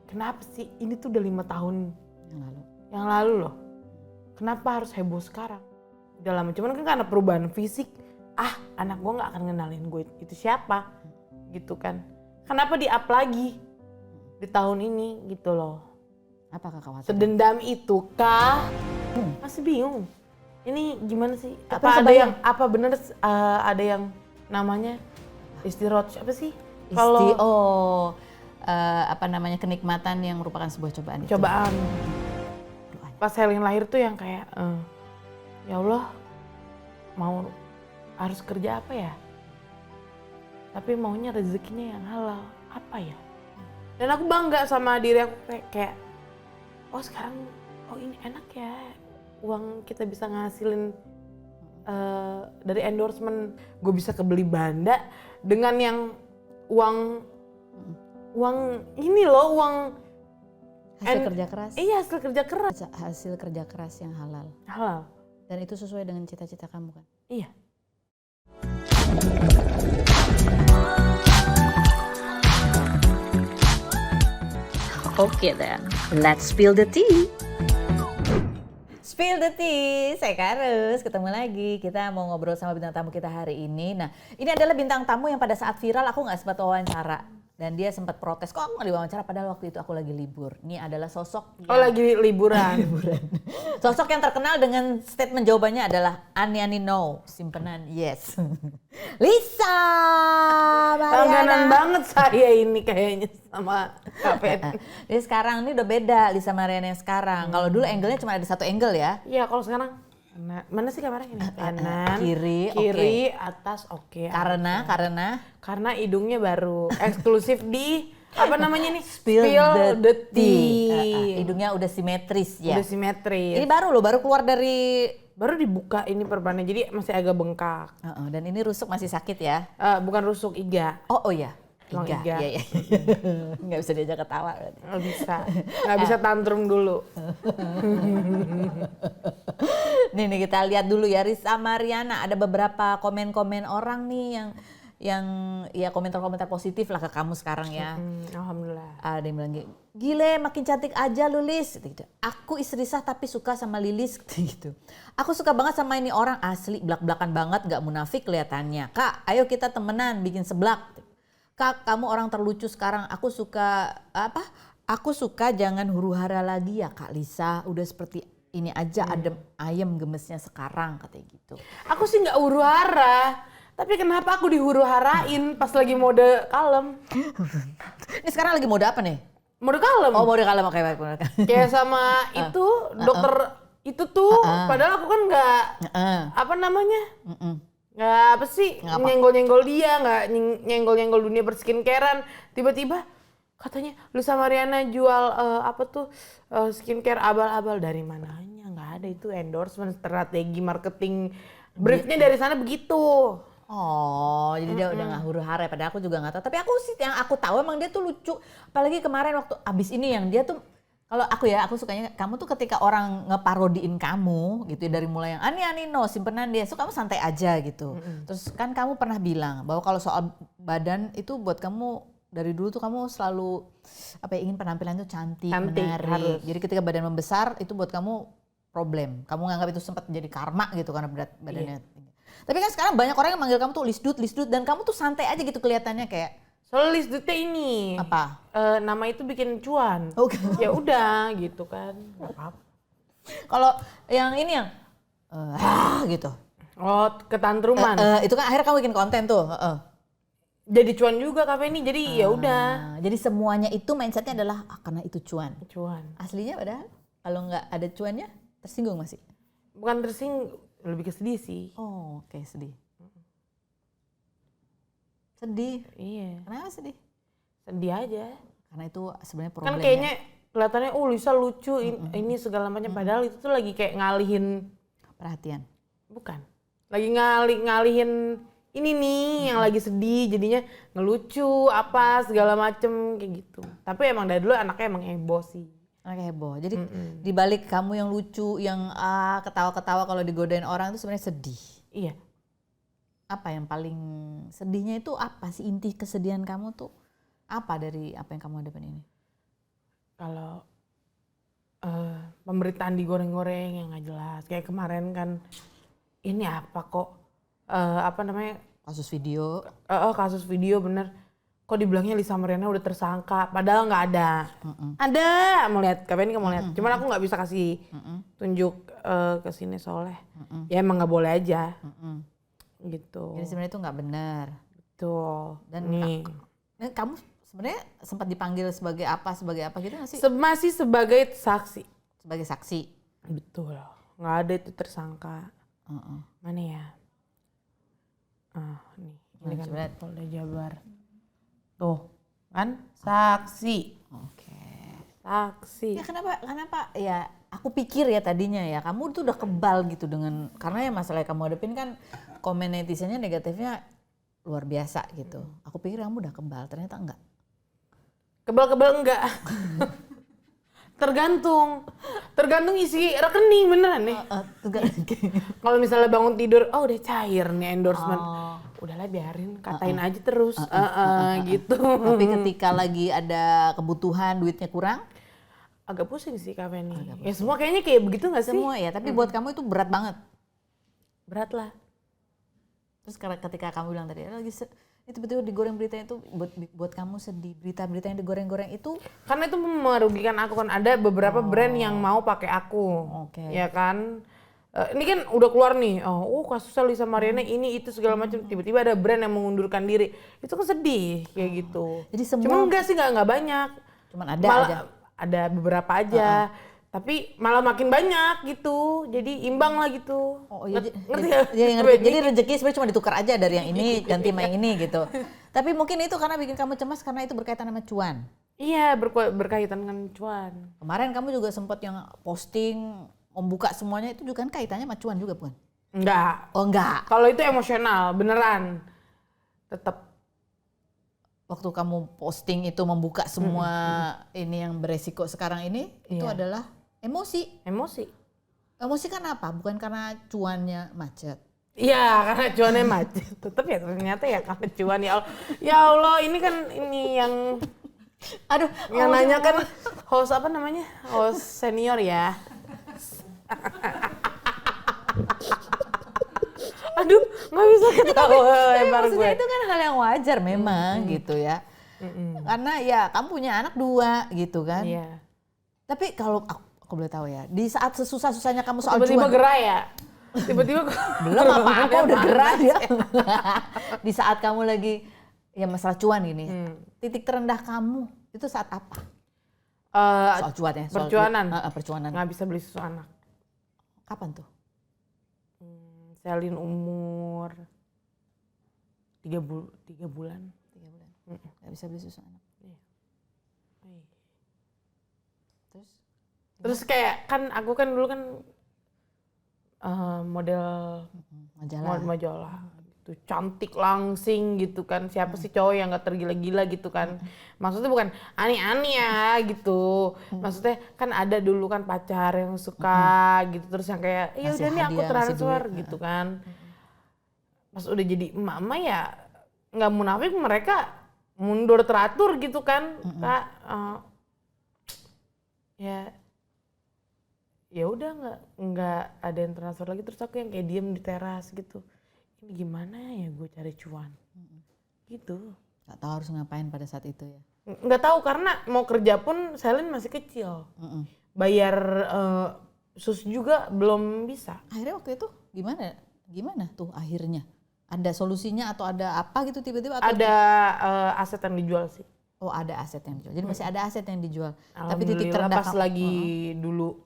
kenapa sih ini tuh udah 5 tahun Yang lalu. yang lalu loh. Kenapa harus heboh sekarang? Udah lama, cuman kan karena perubahan fisik, anak gue gak akan ngenalin gue itu siapa gitu kan. Kenapa di-up lagi di tahun ini gitu loh. Apakah kekhawatiran? Sedendam itu kah? Masih bingung. Ini gimana sih? Tapi Apa ada sebayang. yang, apa bener ada yang namanya istirot apa sih? Apa namanya, kenikmatan yang merupakan sebuah cobaan itu. Cobaan. Pas Helin lahir tuh yang kayak, ya Allah mau harus kerja apa ya? Tapi maunya rezekinya yang halal, apa ya? Dan aku bangga sama diri aku kayak, oh sekarang, oh ini enak ya, uang kita bisa ngasilin dari endorsement, gue bisa kebeli banda dengan yang uang ini loh, uang Hasil kerja keras. Iya, hasil kerja keras. Hasil kerja keras yang halal. Halal. Dan itu sesuai dengan cita-cita kamu kan? Iya. Okay then, let's spill the tea. Spill the tea, saya Karus, ketemu lagi. Kita mau ngobrol sama bintang tamu kita hari ini. Nah, ini adalah bintang tamu yang pada saat viral aku nggak sempat wawancara. Dan dia sempat protes, kok aku nggak diwawancara padahal waktu itu aku lagi libur. Ini adalah sosok Oh lagi liburan. Sosok yang terkenal dengan statement jawabannya adalah ani no, simpenan yes. Lisa Mariana. Langganan banget saya ini kayaknya sama Kak. Jadi sekarang ini udah beda Lisa Mariana yang sekarang. Kalau dulu angle-nya cuma ada satu angle ya. Iya, kalau sekarang mana sih kameranya ini? Kanan, kiri, atas oke. Karena hidungnya baru eksklusif di apa namanya nih? Spill the tea. Tea. Hidungnya udah simetris ya. Udah simetris. Ini baru keluar dari Baru dibuka ini perbannya, jadi masih agak bengkak. dan ini rusuk masih sakit ya. Bukan rusuk, iga. Oh iya. Tulang iga. Iya. Nggak bisa diajak ketawa berarti. Nggak bisa tantrum dulu. Nih kita lihat dulu ya, Lisa Mariana. Ada beberapa komen-komen orang nih yang ya komentar-komentar positif lah ke kamu sekarang ya. Alhamdulillah. Ada yang bilang gile makin cantik aja lu Lis gitu. Aku istri sah tapi suka sama Lilis gitu. Aku suka banget sama ini orang, asli blak-blakan banget, gak munafik kelihatannya. Kak ayo kita temenan bikin seblak. Kak kamu orang terlucu sekarang, aku suka jangan huru-hara lagi ya Kak Lisa, udah seperti ini aja adem ayem gemesnya sekarang katanya gitu. Aku sih nggak huru-hara, tapi kenapa aku dihuru-harain pas lagi mode kalem? Ini sekarang lagi mode apa nih? Mode kalem. Oh mode kalem, oke baik. Kayak sama itu dokter itu tuh, padahal aku kan nggak apa namanya, nggak apa sih nyenggol-nyenggol dia, nggak nyenggol-nyenggol dunia perskincarean. Tiba-tiba katanya Lisa Mariana jual skincare abal-abal, dari mananya? Nggak ada, itu endorsement, strategi marketing, briefnya dari sana begitu. Oh, jadi dia udah nggak huru-hara, padahal aku juga nggak tahu. Tapi aku sih yang aku tahu emang dia tuh lucu. Apalagi kemarin waktu abis ini yang dia tuh, kalau aku sukanya kamu tuh ketika orang ngeparodiin kamu gitu ya, dari mulai yang ani no simpenan dia, so kamu santai aja gitu. Terus kan kamu pernah bilang bahwa kalau soal badan itu buat kamu dari dulu tuh kamu selalu ingin penampilan tuh cantik menarik. Harus. Jadi ketika badan membesar itu buat kamu problem. Kamu nganggap itu sempat jadi karma gitu karena berat badannya. Tapi kan sekarang banyak orang yang manggil kamu tuh lisdut dan kamu tuh santai aja gitu kelihatannya kayak. Soal lisdutnya ini. Apa? Nama itu bikin cuan. Oh. Ya udah gitu kan. Kalau yang ini yang gitu. Oh, ketantruman. Itu kan akhirnya kamu bikin konten tuh. Jadi cuan juga kafe ini. Jadi ya udah. Jadi semuanya itu mindsetnya adalah karena itu cuan. Cuan. Aslinya padahal kalau nggak ada cuannya tersinggung masih. Bukan tersinggung, lebih ke sedih sih. Oh, oke, sedih. Sedih. Iya. Kenapa sedih? Sedih aja. Karena itu sebenarnya problemnya. Kan kayaknya kelihatannya Lisa lucu ini segala macam, padahal itu tuh lagi kayak ngalihin perhatian. Bukan. Lagi ngalihin ini nih yang lagi sedih, jadinya ngelucu apa segala macem kayak gitu. Tapi emang dari dulu anaknya emang heboh sih. Anaknya heboh. Jadi dibalik kamu yang lucu, yang ketawa-ketawa kalau digodain orang itu sebenarnya sedih. Iya. Apa yang paling sedihnya itu apa sih, inti kesedihan kamu tuh apa dari apa yang kamu hadapin ini? pemberitaan digoreng-goreng yang nggak jelas. Kayak kemarin kan ini apa kok apa namanya Kasus video. kasus video bener. Kok dibilangnya Lisa Mariana udah tersangka, padahal nggak ada. Ada, mau lihat, kapan kamu lihat. Cuman aku nggak bisa kasih tunjuk ke sini soalnya. Ya emang nggak boleh aja. Gitu. Jadi sebenarnya itu nggak benar. Betul. Dan nih. kamu sebenarnya sempat dipanggil sebagai apa gitu nggak sih? Masih sebagai saksi. Sebagai saksi. Betul. Nggak ada itu tersangka. Mana ya? Nih. Ini kan sebenarnya- Polda Jabar. Tuh, kan saksi. Oke. Saksi. Ya kenapa ya aku pikir ya tadinya ya kamu tuh udah kebal gitu dengan karena ya masalah yang kamu hadapin kan komen netizennya negatifnya luar biasa gitu. Aku pikir kamu udah kebal, ternyata enggak. Kebal-kebal enggak. Tergantung isi rekening beneran nih. Kalau misalnya bangun tidur, oh udah cair nih endorsement. Udahlah biarin, katain aja terus. Gitu. Tapi ketika lagi ada kebutuhan duitnya kurang, Agak pusing sih Kak Feni. Ya semua kayaknya kayak begitu gak sih? semua ya. Tapi buat kamu itu berat banget. Berat lah. Terus ketika kamu bilang tadi lagi itu betul digoreng beritanya itu buat kamu sedih, berita-berita yang digoreng-goreng itu. Karena itu merugikan aku kan. Ada beberapa brand yang mau pakai aku. Oke. Ya kan? Ini kan udah keluar nih. Kasusnya Lisa Mariana ini itu segala macam. Tiba-tiba ada brand yang mengundurkan diri. Itu kan sedih kayak gitu. Jadi semua Cuman enggak sih, enggak banyak. Cuman ada Malah aja. ada beberapa aja. Tapi malah makin banyak gitu. Jadi imbang lah gitu. Oh iya, Ngerti ya? ngerti. Jadi rezeki sebenarnya cuma ditukar aja dari yang ini ganti sama yang ini gitu. Tapi mungkin itu karena bikin kamu cemas karena itu berkaitan sama cuan. Iya, berkaitan dengan cuan. Kemarin kamu juga sempat yang posting membuka semuanya itu juga kan kaitannya sama cuan juga bukan? Enggak. Oh enggak. Kalau itu emosional, beneran. Tetap. Waktu kamu posting itu membuka semua ini yang beresiko sekarang ini itu Iya. adalah emosi. Emosi. Emosi kan apa? Bukan karena cuannya macet. Iya, karena cuannya macet. Tetap ya ternyata ya karena cuan ya Allah. Ya Allah, ini kan ini yang Aduh, yang nanya kan host apa namanya? Host senior ya. Aduh, nggak bisa ketawa lebar gue. maksudnya itu kan hal yang wajar memang gitu ya. Karena ya kamu punya anak 2 gitu kan. Iya. Tapi kalau aku boleh tahu ya, di saat sesusah-susahnya kamu soal Tiba-tiba cuan. gerai ya. Tiba-tiba Belum apa-apa udah gerah dia. Di saat kamu lagi ya masalah cuan gini. Titik terendah kamu itu saat apa? Soal cuan ya. Soal percuanan. percuanan. Nggak bisa beli susu anak. Kapan tuh? Selin umur 3 bulan. 3 bulan. Gak bisa beli susu anak. Terus kayak kan aku kan dulu kan model majalah gitu, cantik langsing gitu kan. Siapa sih cowok yang gak tergila-gila gitu kan. Maksudnya bukan aneh-aneh ya gitu. Maksudnya kan ada dulu kan pacar yang suka gitu, terus yang kayak ya Ngasih udah nih aku hadiah, ngasih transfer duit. gitu kan. Pas udah jadi emak-emak ya nggak munafik, mereka mundur teratur gitu kan. Kak ya udah nggak ada yang transfer lagi, terus aku yang kayak diem di teras gitu. Ini gimana ya gue cari cuan gitu. Gak tahu harus ngapain pada saat itu ya. Nggak tahu karena mau kerja pun Selin masih kecil, bayar sus juga belum bisa. Akhirnya waktu itu gimana tuh akhirnya? Ada solusinya atau ada apa gitu tiba-tiba? Atau Ada aset yang dijual sih. Oh ada aset yang dijual. Jadi masih ada aset yang dijual. Tapi Alhamdulillah titik terendah pas lagi dulu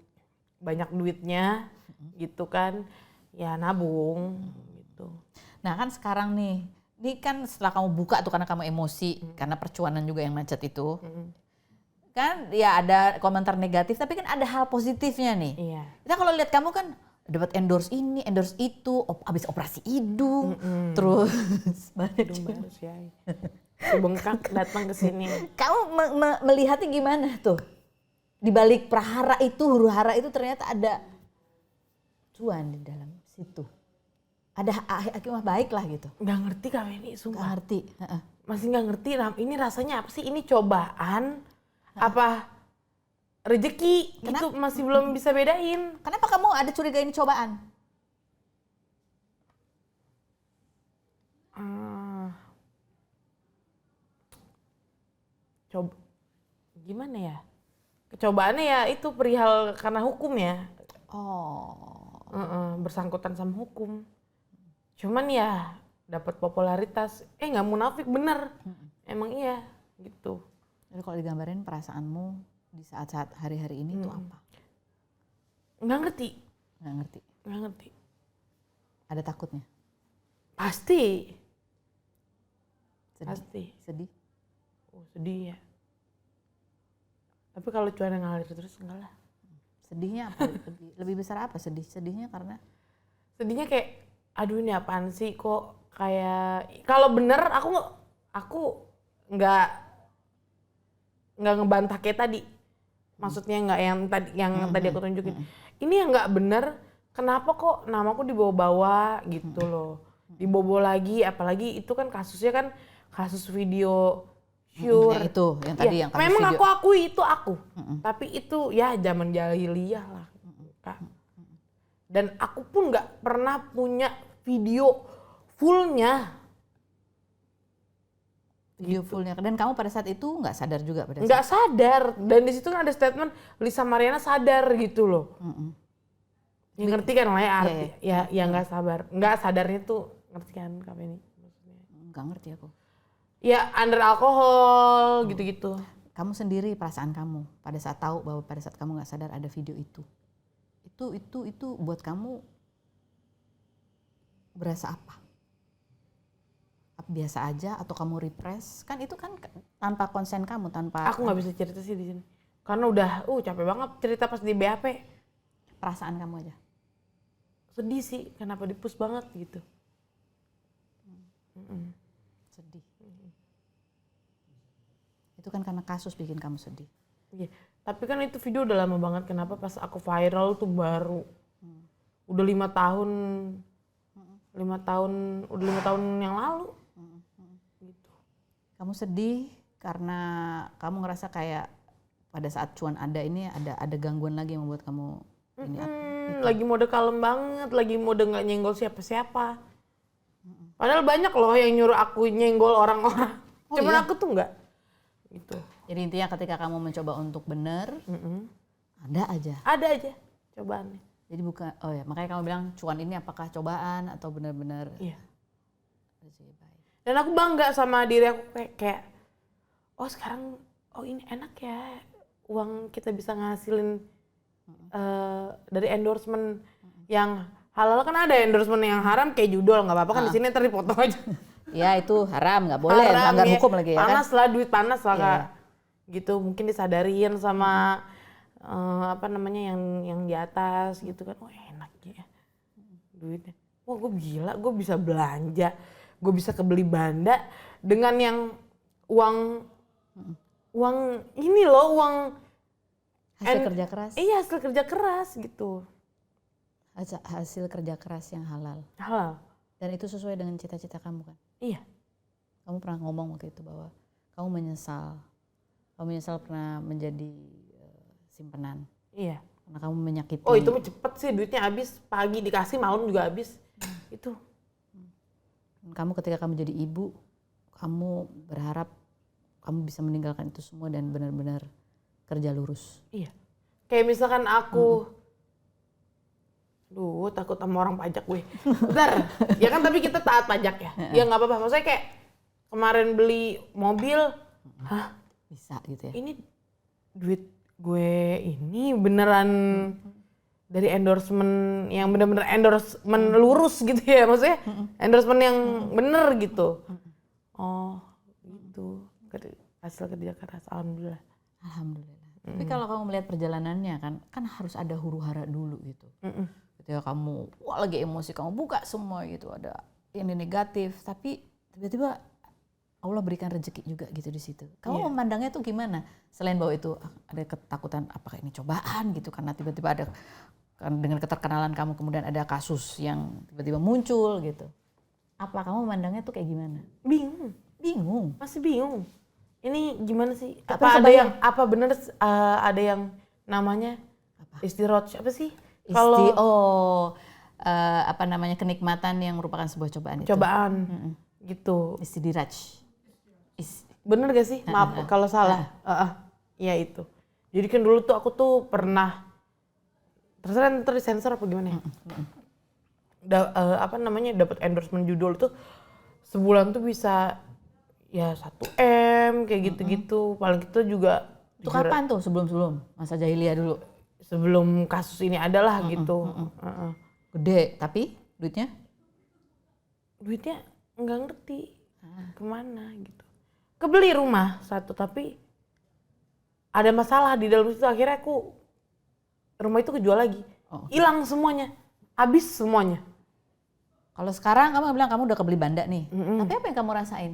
banyak duitnya gitu kan, ya nabung gitu. Nah kan sekarang nih, ini kan setelah kamu buka tuh karena kamu emosi, karena percuanan juga yang macet itu. Kan ya ada komentar negatif, tapi kan ada hal positifnya nih. Iya. Kita kalau lihat kamu kan dapat endorse ini, endorse itu, habis operasi hidung, terus banyak Hidung bagus ya. Si bengkak datang ke sini. Kamu melihatnya gimana tuh? Di balik prahara itu, huru hara itu ternyata ada cuan di dalam situ. Ada hikmah baik lah gitu. Nggak ngerti Kak Weni, Gak sumpah. ngerti. Masih nggak ngerti, ini rasanya apa sih? Ini cobaan? Apa rezeki. Kenapa? Itu masih belum bisa bedain. Kenapa kamu ada curiga ini cobaan? Coba gimana ya? Kecobaannya ya itu perihal karena hukum ya. Oh. Bersangkutan sama hukum. Cuman ya dapat popularitas. Nggak munafik bener. Emang iya gitu. Jadi kalau digambarin perasaanmu di saat-saat hari-hari ini itu apa? Nggak ngerti. Nggak ngerti. Nggak ngerti. Ada takutnya? Pasti. Sedih? Pasti. Sedih? Sedih ya. Tapi kalau cuaca ngalir terus enggak lah. Sedihnya apa? lebih besar apa sedih? Sedihnya karena? Sedihnya kayak, aduh ini apaan sih kok kayak, kalau bener aku nggak ngebantah kayak tadi. Maksudnya nggak yang tadi aku tunjukin. Ini yang nggak bener, kenapa kok namaku dibawa-bawa gitu loh. Dibawa lagi, apalagi itu kan kasusnya kan kasus video sure. Ya itu yang tadi yang kamu memang video. aku akui itu aku. Tapi itu ya zaman jahiliyah lah. Kak. Dan aku pun nggak pernah punya video fullnya. Video fullnya. Dan kamu pada saat itu nggak sadar juga pada saat? Nggak sadar. Dan di situ kan ada statement Lisa Mariana sadar gitu loh. Ya, ngerti kan lah ya arti. Ya nggak sabar. Nggak sadarnya tuh ngerti kan Kak Penny? Nggak ngerti aku. Ya under alkohol gitu-gitu. Kamu sendiri perasaan kamu pada saat tahu bahwa pada saat kamu nggak sadar ada video itu buat kamu berasa apa? Apa biasa aja atau kamu repress? Kan itu kan tanpa konsen kamu, tanpa. Aku nggak bisa cerita sih di sini. Karena udah capek banget cerita pas di BAP. Perasaan kamu aja. Sedih sih, kenapa di-push banget gitu. Sedih. Itu kan karena kasus bikin kamu sedih. Iya. Tapi kan itu video udah lama banget. Kenapa pas aku viral tuh baru. Udah 5 tahun. 5 tahun, udah 5 tahun yang lalu. Gitu. Kamu sedih karena kamu ngerasa kayak pada saat cuan ada ini ada gangguan lagi yang membuat kamu ini lagi mode kalem banget, lagi mode nggak nyenggol siapa-siapa. Padahal banyak loh yang nyuruh aku nyenggol orang-orang. Cuman aku tuh nggak. Gitu. Jadi intinya ketika kamu mencoba untuk benar, ada aja cobaannya. Jadi bukan, makanya kamu bilang cuan ini apakah cobaan atau benar-benar? Iya. Dan aku bangga sama diri aku kayak sekarang ini enak ya uang kita bisa ngasilin dari endorsement yang halal. Kan ada endorsement yang haram kayak judul, nggak apa-apa kan di sini ntar dipotong aja. Ya itu haram, nggak boleh, Haram, melanggar ya. hukum lagi ya Panas kan? lah, duit panas lah Kak. Gitu mungkin disadarin sama yang di atas gitu kan. Enak ya duitnya. Gue gila, gue bisa belanja, gue bisa kebeli banda dengan yang uang ini loh, uang Hasil kerja keras? Iya, hasil kerja keras gitu. Hasil kerja keras yang halal. Halal. Dan itu sesuai dengan cita-cita kamu kan? Iya. Kamu pernah ngomong waktu itu bahwa kamu menyesal pernah menjadi simpenan. Iya. Karena kamu menyakiti. Itu cepet sih, duitnya habis, pagi dikasih, malam juga habis. Itu. Kamu ketika kamu jadi ibu, kamu berharap kamu bisa meninggalkan itu semua dan benar-benar kerja lurus. Iya. Kayak misalkan aku, takut sama orang pajak gue. Bentar, ya kan tapi kita taat pajak ya. Ya nggak apa-apa. Maksudnya kayak kemarin beli mobil, bisa gitu ya. Ini duit gue ini beneran dari endorsement yang bener-bener endorsement lurus gitu ya. Maksudnya endorsement yang bener gitu. Gitu. Hasil kerja keras, alhamdulillah. Alhamdulillah. Tapi kalau kamu melihat perjalanannya kan harus ada huru-hara dulu gitu. Ketika kamu lagi emosi, kamu buka semua gitu, ada ini negatif, tapi tiba-tiba Allah berikan rezeki juga gitu di situ. Kamu memandangnya tuh gimana? Selain bahwa itu ada ketakutan apakah ini cobaan gitu, karena tiba-tiba ada dengan keterkenalan kamu kemudian ada kasus yang tiba-tiba muncul gitu. Apa kamu memandangnya tuh kayak gimana? Bingung. Masih bingung. Ini gimana sih? Apa bener ada yang namanya istirot apa sih? Apa namanya, kenikmatan yang merupakan sebuah cobaan itu. Cobaan gitu. Istidraj. Bener gak sih? Maaf kalau salah. Iya itu. Jadi kan dulu tuh aku tuh pernah, terserah ntar disensor apa gimana ya? Apa namanya, dapat endorsement judul tuh sebulan tuh bisa ya 1 M kayak gitu-gitu. Paling kita juga. Itu kapan tuh? Sebelum masa jahiliyah dulu? Sebelum kasus ini adalah gitu. Gede, tapi duitnya? Duitnya nggak ngerti kemana gitu. Kebeli rumah satu tapi ada masalah di dalam situ, akhirnya rumah itu kejual lagi. Hilang semuanya, habis semuanya. Kalau sekarang kamu bilang kamu udah kebeli banda nih, tapi apa yang kamu rasain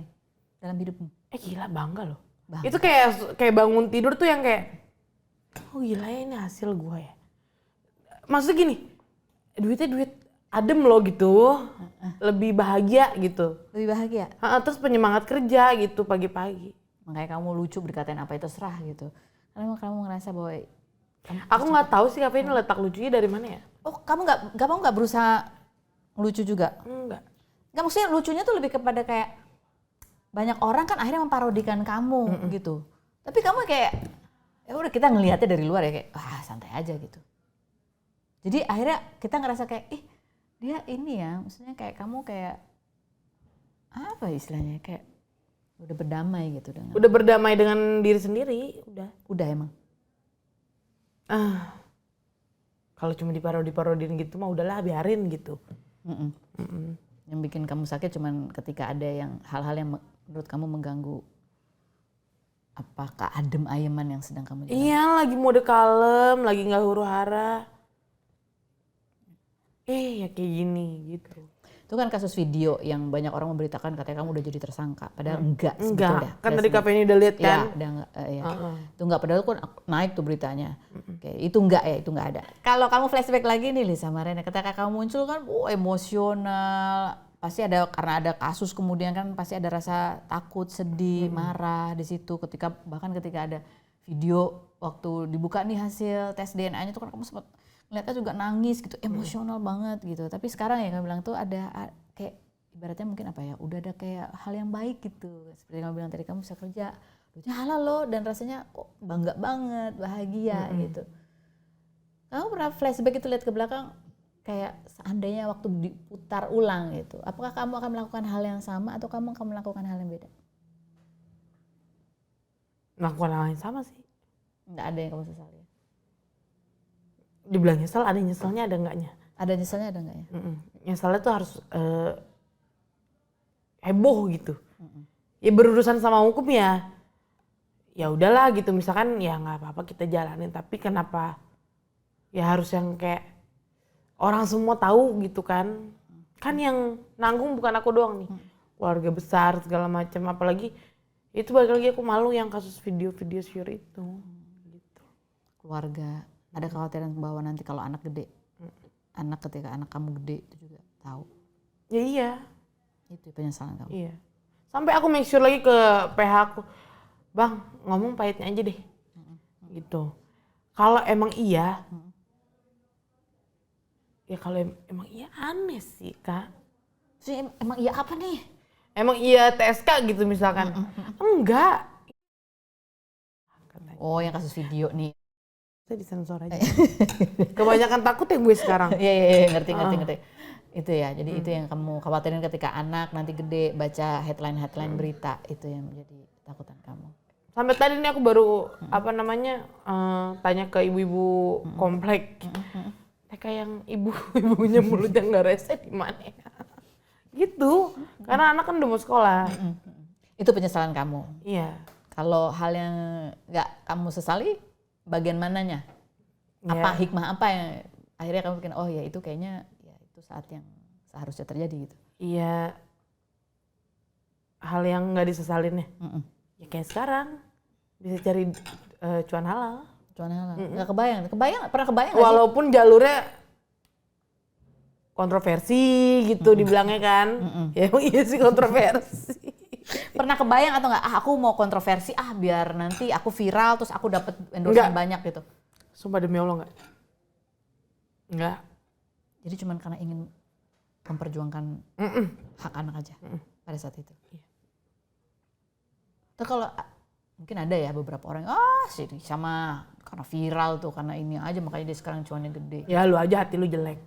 dalam hidupmu? Gila, bangga loh. Bangga. Itu kayak bangun tidur tuh yang kayak, oh gila ya, ini hasil gue ya. Maksudnya gini, duitnya duit adem loh gitu, lebih bahagia gitu. Lebih bahagia? Terus penyemangat kerja gitu pagi-pagi. Makanya kamu lucu berkatain apa itu serah gitu. Karena kamu ngerasa bahwa aku nggak tahu sih ini letak lucunya dari mana ya. Oh, kamu nggak berusaha lucu juga? Enggak. Nggak, maksudnya lucunya tuh lebih kepada kayak banyak orang kan akhirnya memparodikan kamu gitu. Tapi kamu kayak ya udah, kita ngelihatnya dari luar ya kayak wah santai aja gitu. Jadi akhirnya kita ngerasa kayak dia ini ya, maksudnya kayak kamu kayak apa istilahnya, kayak udah berdamai gitu dengan. Udah berdamai dengan diri sendiri, udah. Udah emang. Kalau cuma diparodiin gitu mah udahlah, biarin gitu. Yang bikin kamu sakit cuman ketika ada yang hal-hal yang menurut kamu mengganggu apakah adem ayeman yang sedang kamu jalani. Iya, lagi mode kalem, lagi nggak huru hara. Ya kayak gini gitu. Itu kan kasus video yang banyak orang memberitakan katanya kamu udah jadi tersangka, padahal enggak sebetulnya. Kan tadi KPN udah lihat kan? Ya. Itu enggak, padahal kan naik tuh beritanya. Itu enggak ya, itu enggak ada. Kalau kamu flashback lagi nih Lisa Mariana, ketika kamu muncul kan emosional, pasti ada, karena ada kasus kemudian kan pasti ada rasa takut, sedih, marah di situ. Bahkan ketika ada video waktu dibuka nih hasil tes DNA-nya tuh kan kamu sempat ngeliatnya juga nangis gitu, emosional banget gitu. Tapi sekarang ya kamu bilang tuh ada kayak ibaratnya mungkin apa ya, udah ada kayak hal yang baik gitu. Seperti kamu bilang tadi, kamu bisa kerja, duitnya halal loh, dan rasanya kok bangga banget, bahagia gitu. Kamu pernah flashback itu lihat ke belakang, kayak seandainya waktu diputar ulang gitu, apakah kamu akan melakukan hal yang sama atau kamu akan melakukan hal yang beda? Melakukan hal yang sama sih. Nggak ada yang kamu sesali? Dibilang nyesel, ada nyeselnya, ada enggaknya. Ada nyeselnya, ada enggaknya? Nyeselnya tuh harus heboh gitu. Ya berurusan sama hukum ya udahlah gitu, misalkan ya nggak apa-apa kita jalanin, tapi kenapa ya harus yang kayak orang semua tahu gitu kan. Kan yang nanggung bukan aku doang nih, keluarga besar segala macam. Apalagi itu balik lagi aku malu yang kasus video-video share itu gitu. Keluarga, ada kekhawatiran bahwa nanti kalau anak gede, ketika anak kamu gede itu juga tahu. Ya iya. Itu penyesalan kamu. Iya. Sampai aku make sure lagi ke PH aku, Bang, ngomong pahitnya aja deh. Gitu. Kalau emang iya, ya kalau emang iya aneh sih, Kak. Emang iya apa nih? Emang iya TSK gitu misalkan. Enggak. Oh, yang kasus video nih. Saya disensor aja. Kebanyakan takut ya gue sekarang. Iya, ngerti. Itu ya, jadi itu yang kamu khawatirin ketika anak nanti gede baca headline berita, itu yang menjadi ketakutan kamu. Sampai tadi nih aku baru tanya ke ibu-ibu komplek. Kayak yang ibunya mulutnya nggak rese di mana ya? Gitu. Karena anak kan udah mau sekolah. Itu penyesalan kamu. Iya. Kalau hal yang nggak kamu sesali, bagian mananya? Apa hikmah apa yang akhirnya kamu bikin, oh ya itu kayaknya ya itu saat yang seharusnya terjadi gitu? Iya, hal yang nggak disesalin ya. Ya kayak sekarang bisa cari cuan halal. Cuan halal. Nggak pernah kebayang? Walaupun jalurnya kontroversi gitu dibilangnya kan. Ya emang iya sih kontroversi. Pernah kebayang atau nggak? Aku mau kontroversi biar nanti aku viral terus aku dapat endorsement banyak gitu. Sumpah demi Allah enggak. Jadi cuman karena ingin memperjuangkan hak anak aja pada saat itu. Iya. Terus kalau mungkin ada ya beberapa orang, sih sama karena viral tuh, karena ini aja makanya dia sekarang cuannya gede. Ya lu aja hati lu jelek.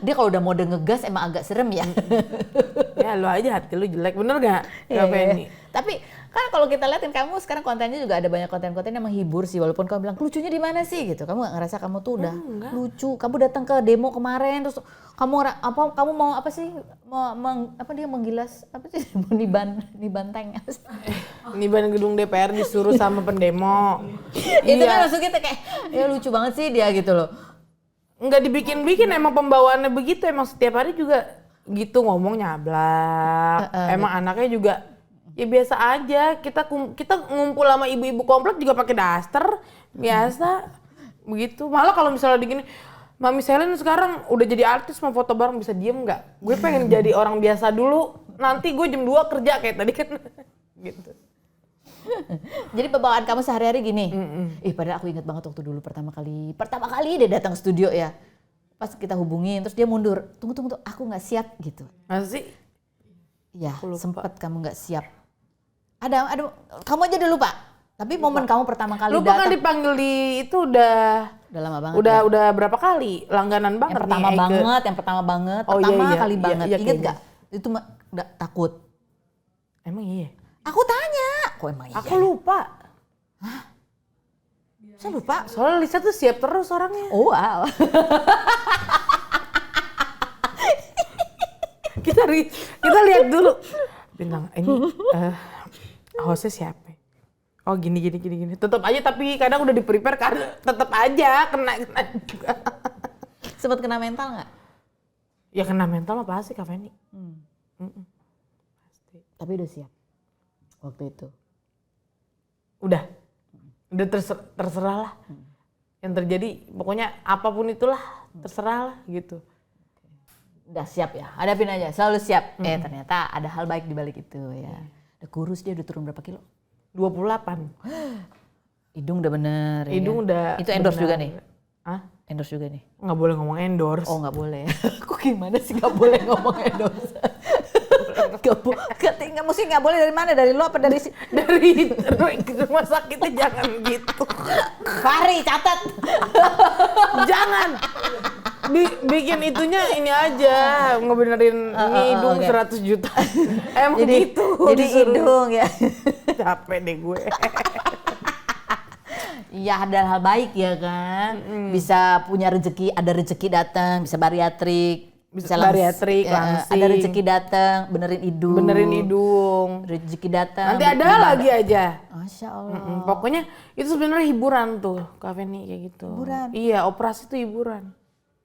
dia kalau udah mode ngegas emang agak serem ya. Ya lu aja hati lu jelek, bener gak? Iya, Penny? Tapi kan kalau kita liatin kamu sekarang kontennya juga ada banyak konten-konten yang menghibur sih, walaupun kamu bilang lucunya di mana sih gitu. Kamu gak ngerasa kamu tuh udah lucu. Kamu datang ke demo kemarin terus kamu mau apa sih? Mau menggilas apa sih? Mau nibanteng apa sih? Niban gedung DPR disuruh sama pendemo. Itu kan maksudnya kayak ya lucu banget sih dia gitu loh. Enggak dibikin-bikin, emang pembawaannya begitu, emang setiap hari juga gitu ngomong nyablak. Emang anaknya juga ya biasa aja. Kita ngumpul sama ibu-ibu komplek juga pakai daster biasa begitu. Malah kalau misalnya digini, Mami Selen sekarang udah jadi artis, mau foto bareng, bisa diem nggak? Gue pengen jadi orang biasa dulu. Nanti gue jam 2 kerja kayak tadi kan. Gitu. Jadi pembawaan kamu sehari-hari gini. Padahal aku ingat banget waktu dulu pertama kali dia datang studio ya. Pas kita hubungin terus dia mundur. Tunggu, aku nggak siap gitu. Masa sih? Iya, sempat kamu nggak siap. Ada kamu aja udah lupa. Tapi momen kamu pertama kali lupa datang. Kan dipanggil di itu udah lama banget. Udah berapa kali? Langganan banget yang pertama nih. Yang pertama banget. Oh, pertama iya, kali banget. Iya, Ingat nggak? Itu takut. Emang iya? Aku tanya. Kok emang iya? Aku lupa. Hah? Saya lupa. Soalnya Lisa tuh siap terus orangnya. Oh wow. kita lihat dulu. Bintang ini hostnya siapa? Oh gini. Tetap aja tapi kadang udah di-prepare kan tetap aja kena juga. Sempat kena mental nggak? Ya kena mental apa sih Kak Feni? Pasti. Tapi udah siap waktu itu. Udah terserah lah. Yang terjadi pokoknya apapun itulah terserah lah gitu. Udah siap ya, hadapin aja, selalu siap. Ternyata ada hal baik di balik itu ya. Udah kurus dia, udah turun berapa kilo? 28. Hidung udah bener. Hidung ya. udah itu endorse bener. juga nih? Hah? Endorse juga nih? Nggak boleh ngomong endorse. Oh nggak boleh. Kok gimana sih nggak boleh ngomong endorse? Nggak mesti nggak boleh dari mana? Dari lo apa dari rumah sakitnya jangan gitu. Fahri catat. Jangan. Bikin itunya ini aja ngebenerin hidung 100 juta. Emang jadi, gitu. Jadi hidung ya. Capek deh gue. Iya ada hal baik ya kan. Bisa punya rezeki, ada rezeki datang, bisa bariatrik. Bisa bariatrik langsing. Ada rezeki datang, benerin hidung. Rezeki datang. Nanti ada lagi aja. Masya Allah. Pokoknya itu sebenarnya hiburan tuh Kak Feni kayak gitu. Hiburan. Iya, operasi itu hiburan.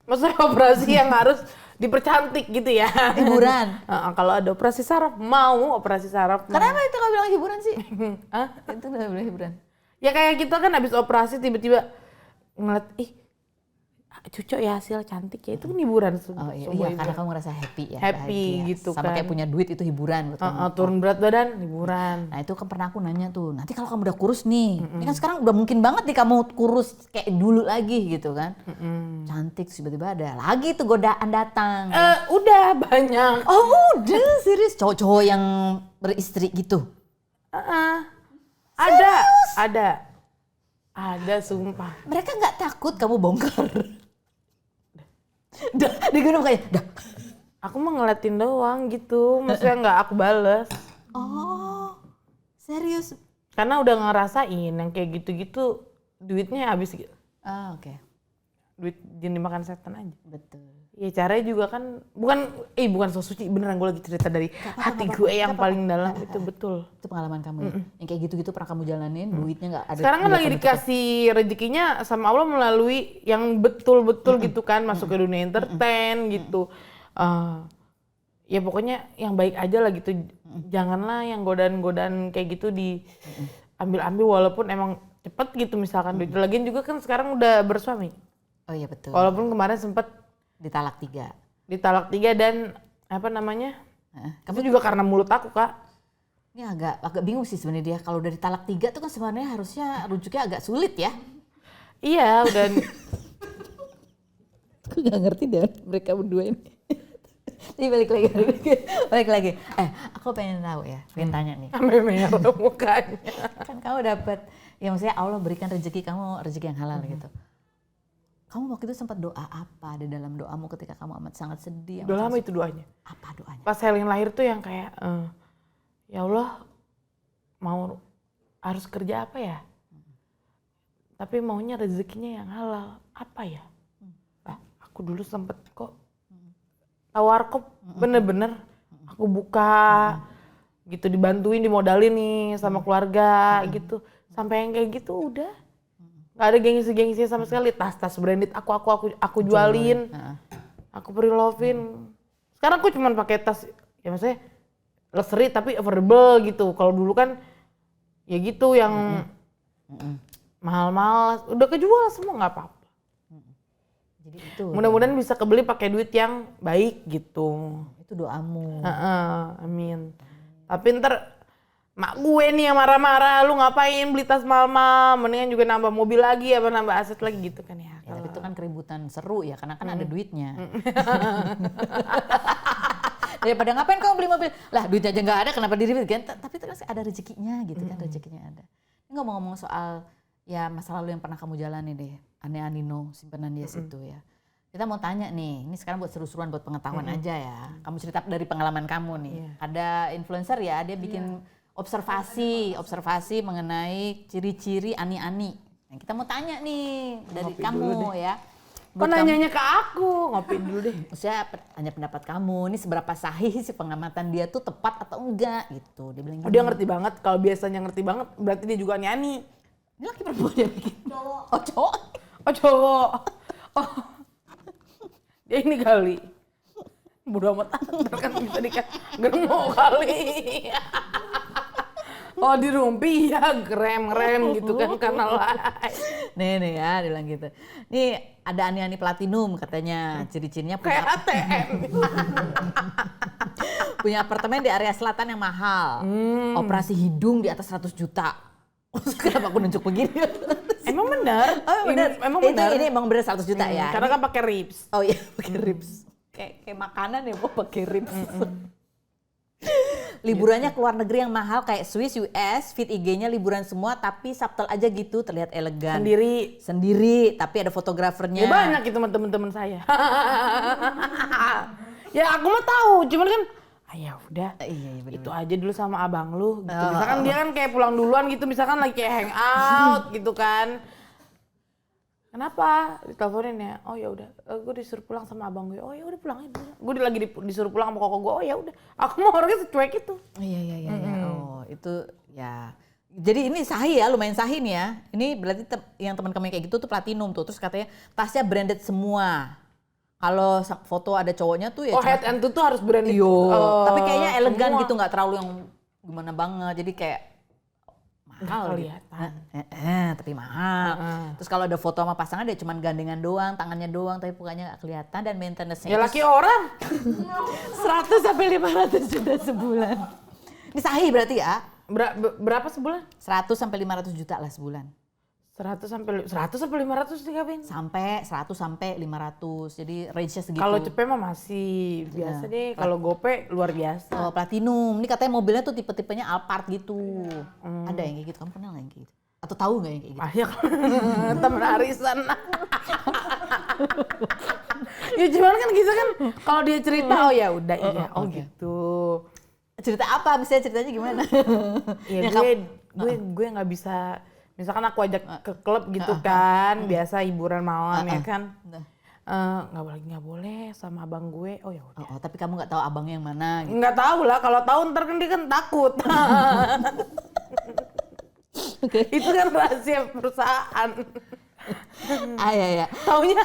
Maksudnya operasi yang harus dipercantik gitu ya. Hiburan. Kalau ada operasi saraf, mau operasi saraf. Kenapa itu nggak bilang hiburan sih? Hah? Itu nggak bilang hiburan. Ya kayak kita kan habis operasi tiba-tiba ngeliat, cucok ya hasil cantik ya, itu kan hiburan. Oh iya, karena kamu ngerasa happy ya. Happy bahagia. gitu Sama kan. kayak punya duit itu hiburan buat kamu. Turun berat badan, hiburan. Nah itu kan pernah aku nanya tuh, nanti kalau kamu udah kurus nih, ini kan sekarang udah mungkin banget nih kamu kurus kayak dulu lagi gitu kan. Cantik, tiba-tiba ada lagi tuh godaan datang. Udah banyak. Oh udah, serius? Cowok-cowok yang beristri gitu? Ada sumpah. Mereka nggak takut kamu bongkar? Dah, di gunung kayak, dah. Aku mah ngeliatin doang gitu, maksudnya nggak aku bales. Oh, serius? Karena udah ngerasain yang kayak gitu-gitu duitnya habis gitu. Oke. Duit jadi makan setan aja. Betul. Ya caranya juga kan bukan so suci, beneran gue lagi cerita dari hati gue yang paling dalam itu betul. Itu pengalaman kamu ya? Yang kayak gitu-gitu pernah kamu jalanin, duitnya nggak ada. Sekarang kan lagi dikasih rezekinya sama Allah melalui yang betul-betul gitu kan, masuk ke dunia entertain gitu. Ya pokoknya yang baik aja lah gitu. Janganlah yang godaan-godaan kayak gitu diambil-ambil walaupun emang cepet gitu misalkan duit. Lagian juga kan sekarang udah bersuami. Oh iya betul. Walaupun kemarin sempet Ditalak 3. Ditalak 3 dan apa namanya? Kamu juga karena mulut aku Kak. Ini agak bingung sih sebenarnya dia. Kalau dari talak 3 tuh kan sebenarnya harusnya rujuknya agak sulit ya. Iya, udah. Aku gak ngerti deh mereka berdua ini. Jadi balik lagi. Aku pengen tahu ya, pengen tanya nih. Sampai merah mukanya. Kan kamu dapat, ya maksudnya Allah berikan rezeki kamu, rezeki yang halal gitu. Kamu waktu itu sempat doa apa di dalam doamu ketika kamu amat sangat sedih? Udah lama itu doanya. Apa doanya? Pas Selin lahir tuh yang kayak, ya Allah, harus kerja apa ya? Tapi maunya rezekinya yang halal. Apa ya? Aku dulu sempet kok tawar kok bener-bener. Aku buka gitu, dibantuin, dimodalin nih sama keluarga gitu. Sampai yang kayak gitu udah. Gak ada gengsi-gengsi sama sekali. Tas-tas branded aku jualin. Aku pre-lovein. Sekarang aku cuma pakai tas, ya maksudnya luxury tapi affordable gitu. Kalau dulu kan ya gitu yang mahal-mahal, udah kejual semua nggak apa-apa. Jadi itu. Mudah-mudahan bisa kebeli pakai duit yang baik gitu. Itu doamu. Amin. Tapi ntar mak gue nih yang marah-marah, lu ngapain beli tas mahal-mahal, mendingan juga nambah mobil lagi apa nambah aset lagi gitu kan ya. Ya, tapi itu kan keributan seru ya, karena kan ada duitnya. Daripada ngapain kamu beli mobil? Lah duitnya aja nggak ada, kenapa diribet? Tapi terus ada rezekinya gitu kan, rezekinya ada. Ini ngomong-ngomong soal ya masa lalu yang pernah kamu jalani deh, Ane Anino, simpanan dia situ ya. Kita mau tanya nih, ini sekarang buat seru-seruan, buat pengetahuan aja ya. Kamu cerita dari pengalaman kamu nih. Ada influencer ya, dia bikin observasi mengenai ciri-ciri ani-ani. Nah, kita mau tanya nih dari kamu ya. Kok nanyanya ke aku? Ngopi dulu deh. Maksudnya tanya pendapat kamu, ini seberapa sahih sih pengamatan dia tuh tepat atau enggak gitu. Dia bilang Dia ngerti banget, kalau biasanya ngerti banget berarti dia juga ani-ani. Ini laki perempuan dia bikin. Oh cowok. Oh cowok. Oh. Dia ini kali. Bodo amat, ntar kan bisa germo kali. Oh dirumpi ya, rem gitu kan karena lain. Nih ya, dia bilang gitu. Nih ada ani-ani platinum katanya, ciri-cirinya Kayak ATM. punya apartemen di area selatan yang mahal. Operasi hidung di atas 100 juta. Kenapa aku nunjuk begini? Emang benar? Emang benar. Ini emang benar 100 juta ya? Karena kan pakai ribs. Oh iya, pakai ribs. Kayak makanan ya, mau pakai ribs. Liburannya ke luar negeri yang mahal kayak Swiss, US, feed IG-nya liburan semua tapi subtle aja gitu, terlihat elegan. Sendiri, tapi ada fotografernya. Ya banyak itu teman-teman saya. Ya aku mah tahu, cuman kan ya udah. Iya, itu aja dulu sama abang lu gitu. Misalkan dia kan kayak pulang duluan gitu, misalkan lagi kayak hangout gitu kan. Kenapa? Diteleponin ya. Oh ya udah, gue disuruh pulang sama abang gue. Oh ya udah pulang aja. Gue lagi disuruh pulang sama koko gue. Oh ya udah. Aku mau orangnya secuek itu. Iya. Oh, itu ya. Jadi ini sahih ya, lumayan sahih nih ya. Ini berarti yang teman kamu kayak gitu tuh platinum tuh. Terus katanya tasnya branded semua. Kalau foto ada cowoknya tuh ya. Oh head and toe tuh harus branded. Tapi kayaknya elegan semua. Gitu, nggak terlalu yang gimana banget. Jadi kayak mahal kelihatan. Tapi mahal. Terus kalau ada foto sama pasangan dia cuma gandengan doang, tangannya doang, tapi mukanya nggak kelihatan dan maintenance-nya. Ya laki orang. 100 sampai 500 juta sebulan. Ini sahih berarti ya? Berapa sebulan? 100 sampai 500 juta lah sebulan. 100 sampai 500 sih Kevin? Sampai 100 sampai 500. Jadi range-nya segitu. Kalau cepet mah masih biasa deh. Kalau gope luar biasa. Oh, platinum. Ini katanya mobilnya tuh tipe-tipenya Alphard gitu. Ada yang kayak gitu. Kamu kenal nggak yang kayak gitu? Atau tahu nggak yang kayak gitu? Banyak. Temen arisan. Ya cuman kan gitu kan. Kalau dia cerita oh ya udah iya. Oh gitu. Cerita apa? Misalnya ceritanya gimana? Ya gue nggak bisa. Misalkan aku ajak ke klub gitu kan, biasa hiburan malam ya kan, nggak boleh sama abang gue. Oh ya udah. Oh, tapi kamu nggak tahu abangnya yang mana? Gitu. Nggak tahu lah, kalau tahu ntar kan dia kan takut. Itu kan rahasia perusahaan. Iya. Taunya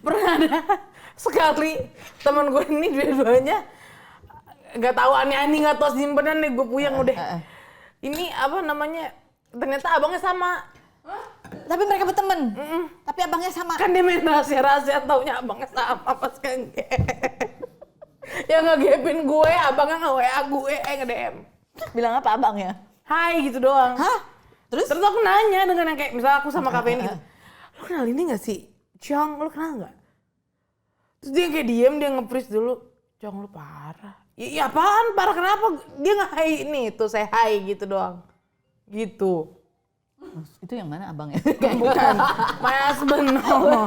pernah ada sekali teman gue ini dua-duanya nggak tahu aneh-aneh, nggak tahu simpenan nih, gue puyeng udah. Ini apa namanya? Ternyata abangnya sama. Tapi mereka berteman. Tapi abangnya sama. Kan dia main rahasia-rahasia, taunya abangnya sama pas kan. Yang nge-gapin gue, abangnya nge-WA gue, nge-DM. Bilang apa abangnya? Hai gitu doang. Hah? Terus aku nanya dengan yang kayak, misalnya aku sama Kak Penny gitu. lu kenal ini gak sih? Chong, lu kenal gak? Terus dia kayak diem, dia nge-freeze dulu. Chong, lu parah. Ya apaan parah, kenapa? Dia nge-hi nih, tuh saya hi gitu doang. Gitu. Itu yang mana abangnya? Bukan, my husband. No.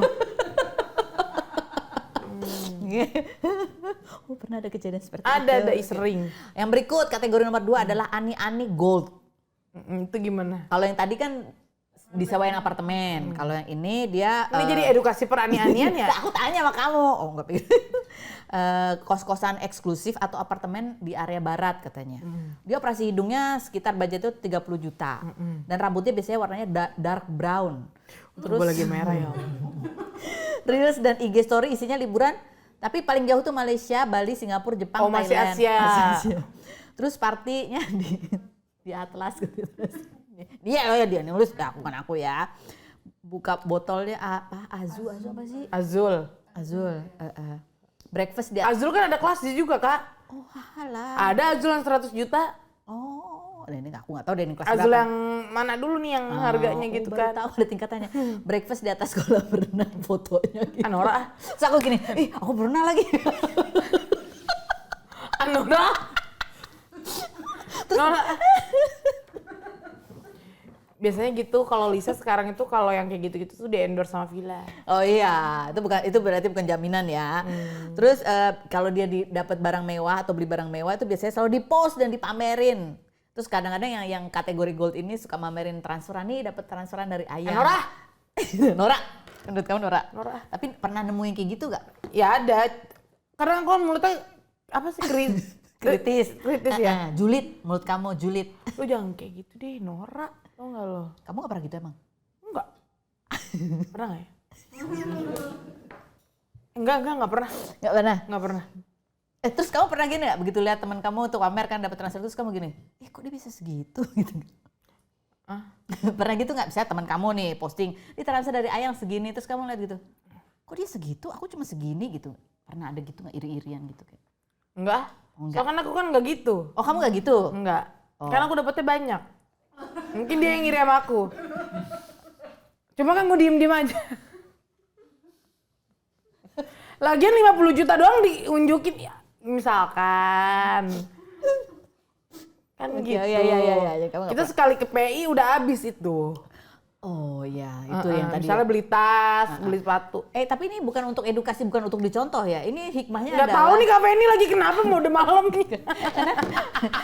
Oh, pernah ada kejadian seperti itu? Ada sering. Yang berikut, kategori nomor 2 adalah ani-ani gold. Itu gimana? Kalau yang tadi kan disewain apartemen. Kalau yang ini dia Ini jadi edukasi perani-anian ya? Aku tanya sama kamu. Oh, enggak pikir. Kos-kosan eksklusif atau apartemen di area barat katanya. Dia operasi hidungnya sekitar budgetnya 30 juta. Dan rambutnya biasanya warnanya dark brown. Terus gue lagi merah ya. Reels dan IG story isinya liburan. Tapi paling jauh tuh Malaysia, Bali, Singapura, Jepang, Oh, masih Thailand. Asia. Masih Asia. Terus partinya di Atlas gitu. Dia loh ya, dia nulis, bukan aku ya. Buka botolnya apa? Azul apa sih? Azul. Breakfast di Azul kan ada kelasnya juga, Kak. Oh, halah. Ada Azul yang 100 juta. Oh, ini aku nggak tahu deh ini kelas Azul berapa. yang mana dulu nih yang harganya gitu baru kan. tahu ada tingkatannya. Breakfast di atas kolam renang fotonya gitu. Anora. Terus aku gini, aku pernah lagi. Anora. Nora. Biasanya gitu kalau Lisa sekarang itu kalau yang kayak gitu-gitu tuh di endorse sama Villa. Oh iya, itu berarti bukan jaminan ya. Terus kalau dia dapat barang mewah atau beli barang mewah itu biasanya selalu di-post dan dipamerin. Terus kadang-kadang yang kategori gold ini suka mamerin transferan nih, dapat transferan dari ayah. Nora. Nora. Menurut kamu Nora? Nora. Tapi pernah nemuin kayak gitu gak? Ya ada. Karena kan mulutnya apa sih Kritis ya. Julid, menurut kamu julid. Lu jangan kayak gitu deh, Nora. Tau gak lo? Kamu gak pernah gitu emang? Enggak. Pernah gak ya? Enggak pernah. Gak pernah? Enggak pernah. Terus kamu pernah gini gak? Begitu lihat teman kamu tuh pamer kan dapat transfer terus kamu gini, kok dia bisa segitu gitu? Pernah gitu nggak? Misalnya teman kamu nih posting, dia transfer dari Ayang segini, terus kamu lihat gitu, kok dia segitu? Aku cuma segini gitu. Pernah ada gitu nggak iri-irian gitu kayak? Enggak. Oh, enggak. Soalnya kan aku kan enggak gitu. Oh kamu nggak gitu? Enggak. Oh. Karena aku dapetnya banyak. Mungkin dia yang ngiri sama aku. Cuma kan gue diem-diem aja. Lagian 50 juta doang diunjukin ya. Misalkan. Kan gitu. Iya. Kamu Kita sekali ke PI udah habis itu. Oh iya, itu yang tadi. Misalnya beli tas, beli sepatu. Tapi ini bukan untuk edukasi, bukan untuk dicontoh ya. Ini hikmahnya Nggak adalah. tahu nih kafe ini lagi kenapa mau udah malam nih.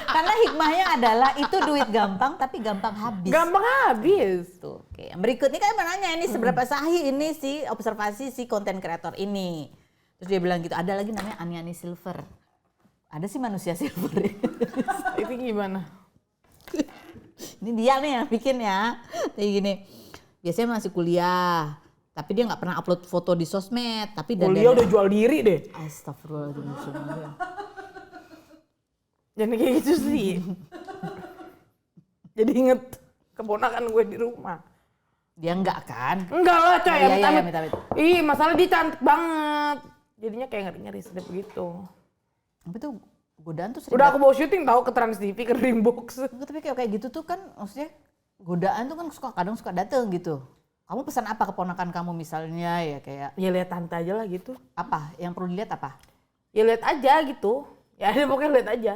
Karena hikmahnya adalah itu duit gampang tapi gampang habis. Gampang habis. Tuh, oke. Yang berikut ini kan menanya ini seberapa sahih ini si observasi si konten kreator ini. Terus dia bilang gitu, ada lagi namanya Ani-Ani Silver. Ada sih manusia silver. Itu gimana? Ini dia nih yang bikin ya. Kayak gini. Biasanya masih kuliah, tapi dia nggak pernah upload foto di sosmed. Tapi Kuliah udah jual diri deh. Astagfirullahaladzim. Jangan kayak gitu sih. Jadi inget keponakan gue di rumah. Dia enggak kan? Enggak lah coy, Iya, amit-amit. Ih, masalah dia cantik banget. Jadinya kayak ngeri-ngeri sedap gitu. Tapi tuh godaan tuh sering. Udah aku bawa syuting tahu ke Trans TV, ke Dreambox. Tapi kayak gitu tuh kan maksudnya godaan tuh kan kadang suka dateng gitu. Kamu pesan apa keponakan kamu misalnya ya kayak. Ya lihat tante aja lah gitu. Apa? Yang perlu dilihat apa? Ya lihat aja gitu. Ya pokoknya lihat aja.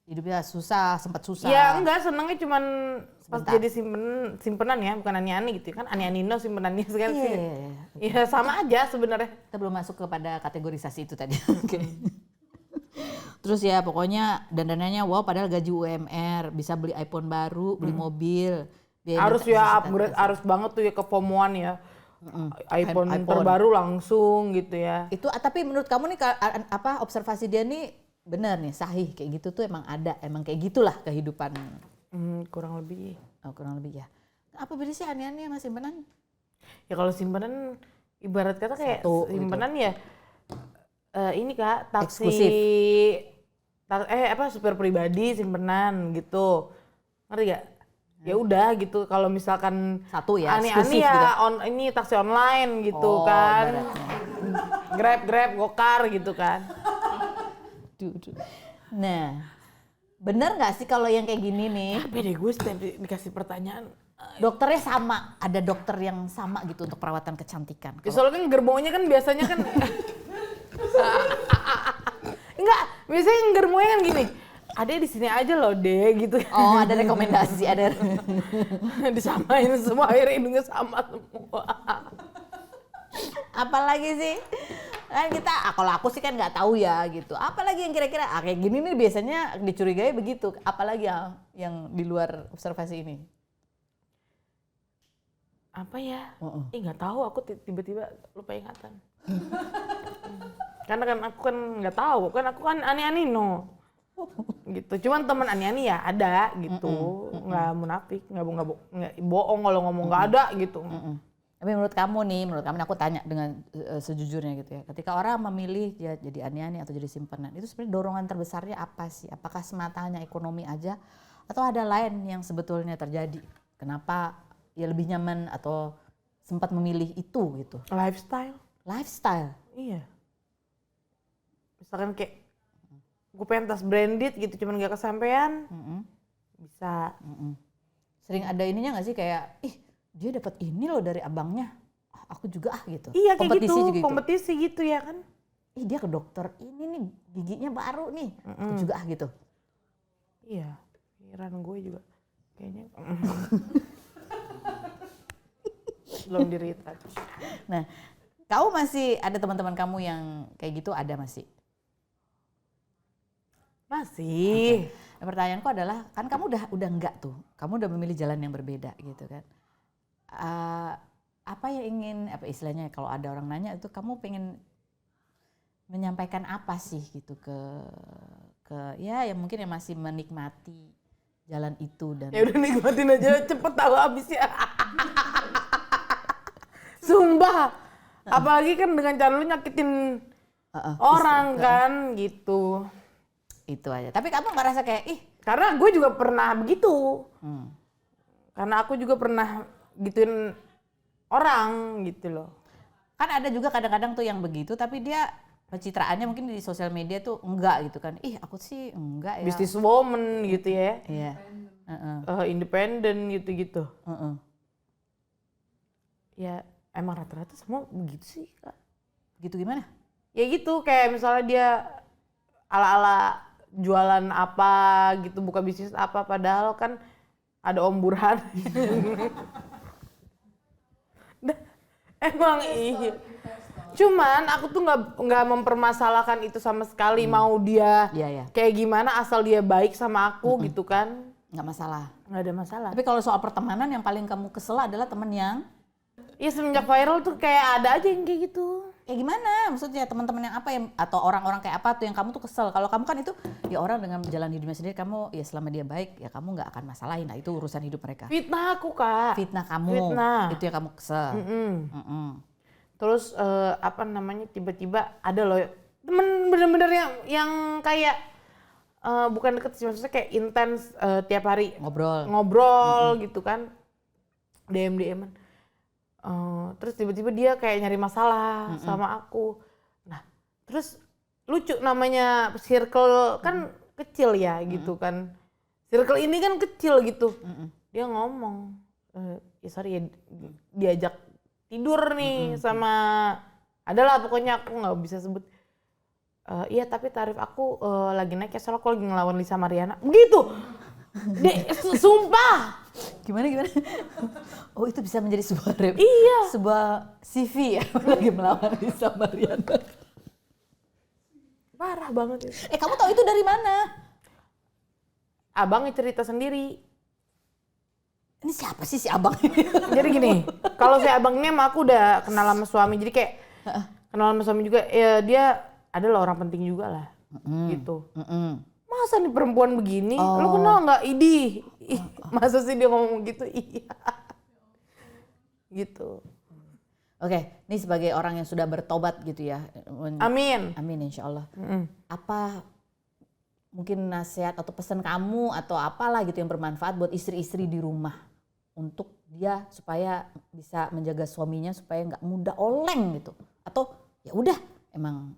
Hidupnya susah, sempat susah. Ya enggak, senengnya cuman pas Sebentar. jadi simpenan ya, bukan ani-ani gitu kan. Ani-anino simpenannya sekarang sih. Iya. Ya sama aja sebenarnya. Kita belum masuk kepada kategorisasi itu tadi. Oke. Terus ya pokoknya dandanannya wow padahal gaji UMR, bisa beli iPhone baru, beli mobil. Harus ya upgrade, harus banget tuh ya ke FOMO-an ya. iPhone terbaru langsung gitu ya. Itu tapi menurut kamu nih apa observasi dia nih benar nih sahih kayak gitu tuh emang ada, emang kayak gitulah kehidupan. Kurang lebih. Oh, kurang lebih ya. Apa beda sih aneh-aneh sama simpenan? Ya kalau simpenan ibarat kata kayak Satu, simpenan ya ini Kak, taksi Eksklusif. super pribadi simpenan gitu. Ngerti gak? Ya udah gitu kalau misalkan Satu ya, aneh-aneh eksklusif ya gitu. ini taksi online gitu Oh, kan. ibaratnya. Grab, Gokar gitu kan. Duh. Nah, benar nggak sih kalau yang kayak gini nih? Tapi deh gue setiap dikasih pertanyaan dokternya sama, ada dokter yang sama gitu untuk perawatan kecantikan. Ya, soalnya kan gerbongnya kan biasanya kan enggak, biasanya gerbongnya kan gini. Ada di sini aja loh deh gitu. Oh, ada rekomendasi, ada. Disamain semua, akhirnya hidungnya sama semua. Apalagi sih? Kan kita, kalau aku sih kan nggak tahu ya gitu. Apalagi yang kira-kira kayak gini nih biasanya dicurigai begitu. Apalagi yang di luar observasi ini? Apa ya? Nggak tahu, aku tiba-tiba lupa ingatan. Karena kan aku kan nggak tahu, kan aku kan ani-ani no. Gitu. Cuman teman ani-ani ya ada gitu. Nggak munafik, nggak bohong kalau ngomong nggak ada gitu. Tapi menurut kamu aku tanya dengan sejujurnya gitu ya. Ketika orang memilih jadi ani-ani atau jadi simpanan, itu sebenarnya dorongan terbesarnya apa sih? Apakah semata hanya ekonomi aja atau ada lain yang sebetulnya terjadi? Kenapa ya lebih nyaman atau sempat memilih itu gitu? Lifestyle. Iya. Misalkan kayak gue pengen tas branded gitu, cuman gak kesampean. Bisa. Sering ada ininya gak sih kayak, ih dia dapat ini loh dari abangnya, aku juga gitu. Iya kayak kompetisi gitu ya kan. Ih dia ke dokter, ini nih giginya baru nih, aku juga gitu. Iya, pikiran gue juga kayaknya. Belum dirita. Nah, kamu masih ada teman-teman kamu yang kayak gitu, ada masih? Masih. Okay. Nah, pertanyaanku adalah, kan kamu udah enggak tuh, kamu udah memilih jalan yang berbeda gitu kan. Apa yang ingin, apa istilahnya kalau ada orang nanya itu kamu pengen menyampaikan apa sih gitu ke ya yang mungkin yang masih menikmati jalan itu dan. Ya udah nikmatin aja, cepet tahu habisnya. Sumpah. Apalagi kan dengan cara lu nyakitin orang kan gitu. Itu aja. Tapi kamu ngerasa kayak karena gue juga pernah begitu. Karena aku juga pernah gituin orang gitu loh. Kan ada juga kadang-kadang tuh yang begitu tapi dia pencitraannya mungkin di sosial media tuh enggak gitu kan. Aku sih enggak ya. Business woman gitu ya. Iya. Independen gitu-gitu. Ya emang rata-rata semua begitu sih Kak. Begitu gimana? Ya gitu kayak misalnya dia ala-ala jualan apa gitu, buka bisnis apa, padahal kan ada Om Burhan. Emang iya. Cuman aku tuh nggak mempermasalahkan itu sama sekali. Mau dia kayak gimana asal dia baik sama aku gitu kan. Nggak masalah. Nggak ada masalah. Tapi kalau soal pertemanan yang paling kamu kesel adalah temen yang? Ya semenjak viral tuh kayak ada aja yang kayak gitu. Ya gimana? Maksudnya teman-teman yang apa yang atau orang-orang kayak apa tuh yang kamu tuh kesel? Kalau kamu kan itu ya orang dengan jalan hidupnya sendiri, kamu ya selama dia baik ya kamu nggak akan masalahin. Nah itu urusan hidup mereka. Fitnah aku Kak. Fitnah kamu. Itu yang kamu kesel. Terus tiba-tiba ada loh temen bener-bener yang kayak bukan deket sih, maksudnya kayak intens tiap hari ngobrol gitu kan, DM-an. Terus tiba-tiba dia kayak nyari masalah sama aku. Nah, terus lucu namanya circle kan kecil ya gitu kan. Circle ini kan kecil gitu. Dia ngomong, ya sorry ya diajak tidur nih sama, adalah pokoknya aku nggak bisa sebut. Iya tapi tarif aku lagi naik ya soalnya aku lagi ngelawan Lisa Mariana. Begitu. Sumpah. Gimana? Oh itu bisa menjadi sebuah sebuah CV ya lagi melawan Lisa Mariana. Parah banget itu. Kamu tahu itu dari mana? Abangnya cerita sendiri. Ini siapa sih si abang ini? Jadi gini, kalau si abangnya sama aku udah kenal sama suami, jadi kayak kenal sama suami juga, ya dia adalah orang penting juga lah, gitu. Masa nih perempuan begini, lo kenal nggak? Idih, masa sih dia ngomong gitu? Iya, gitu. Oke, ini sebagai orang yang sudah bertobat gitu ya. Amin. Amin insya Allah. Apa mungkin nasihat atau pesan kamu atau apalah gitu yang bermanfaat buat istri-istri di rumah untuk dia supaya bisa menjaga suaminya supaya nggak mudah oleng gitu, atau ya udah emang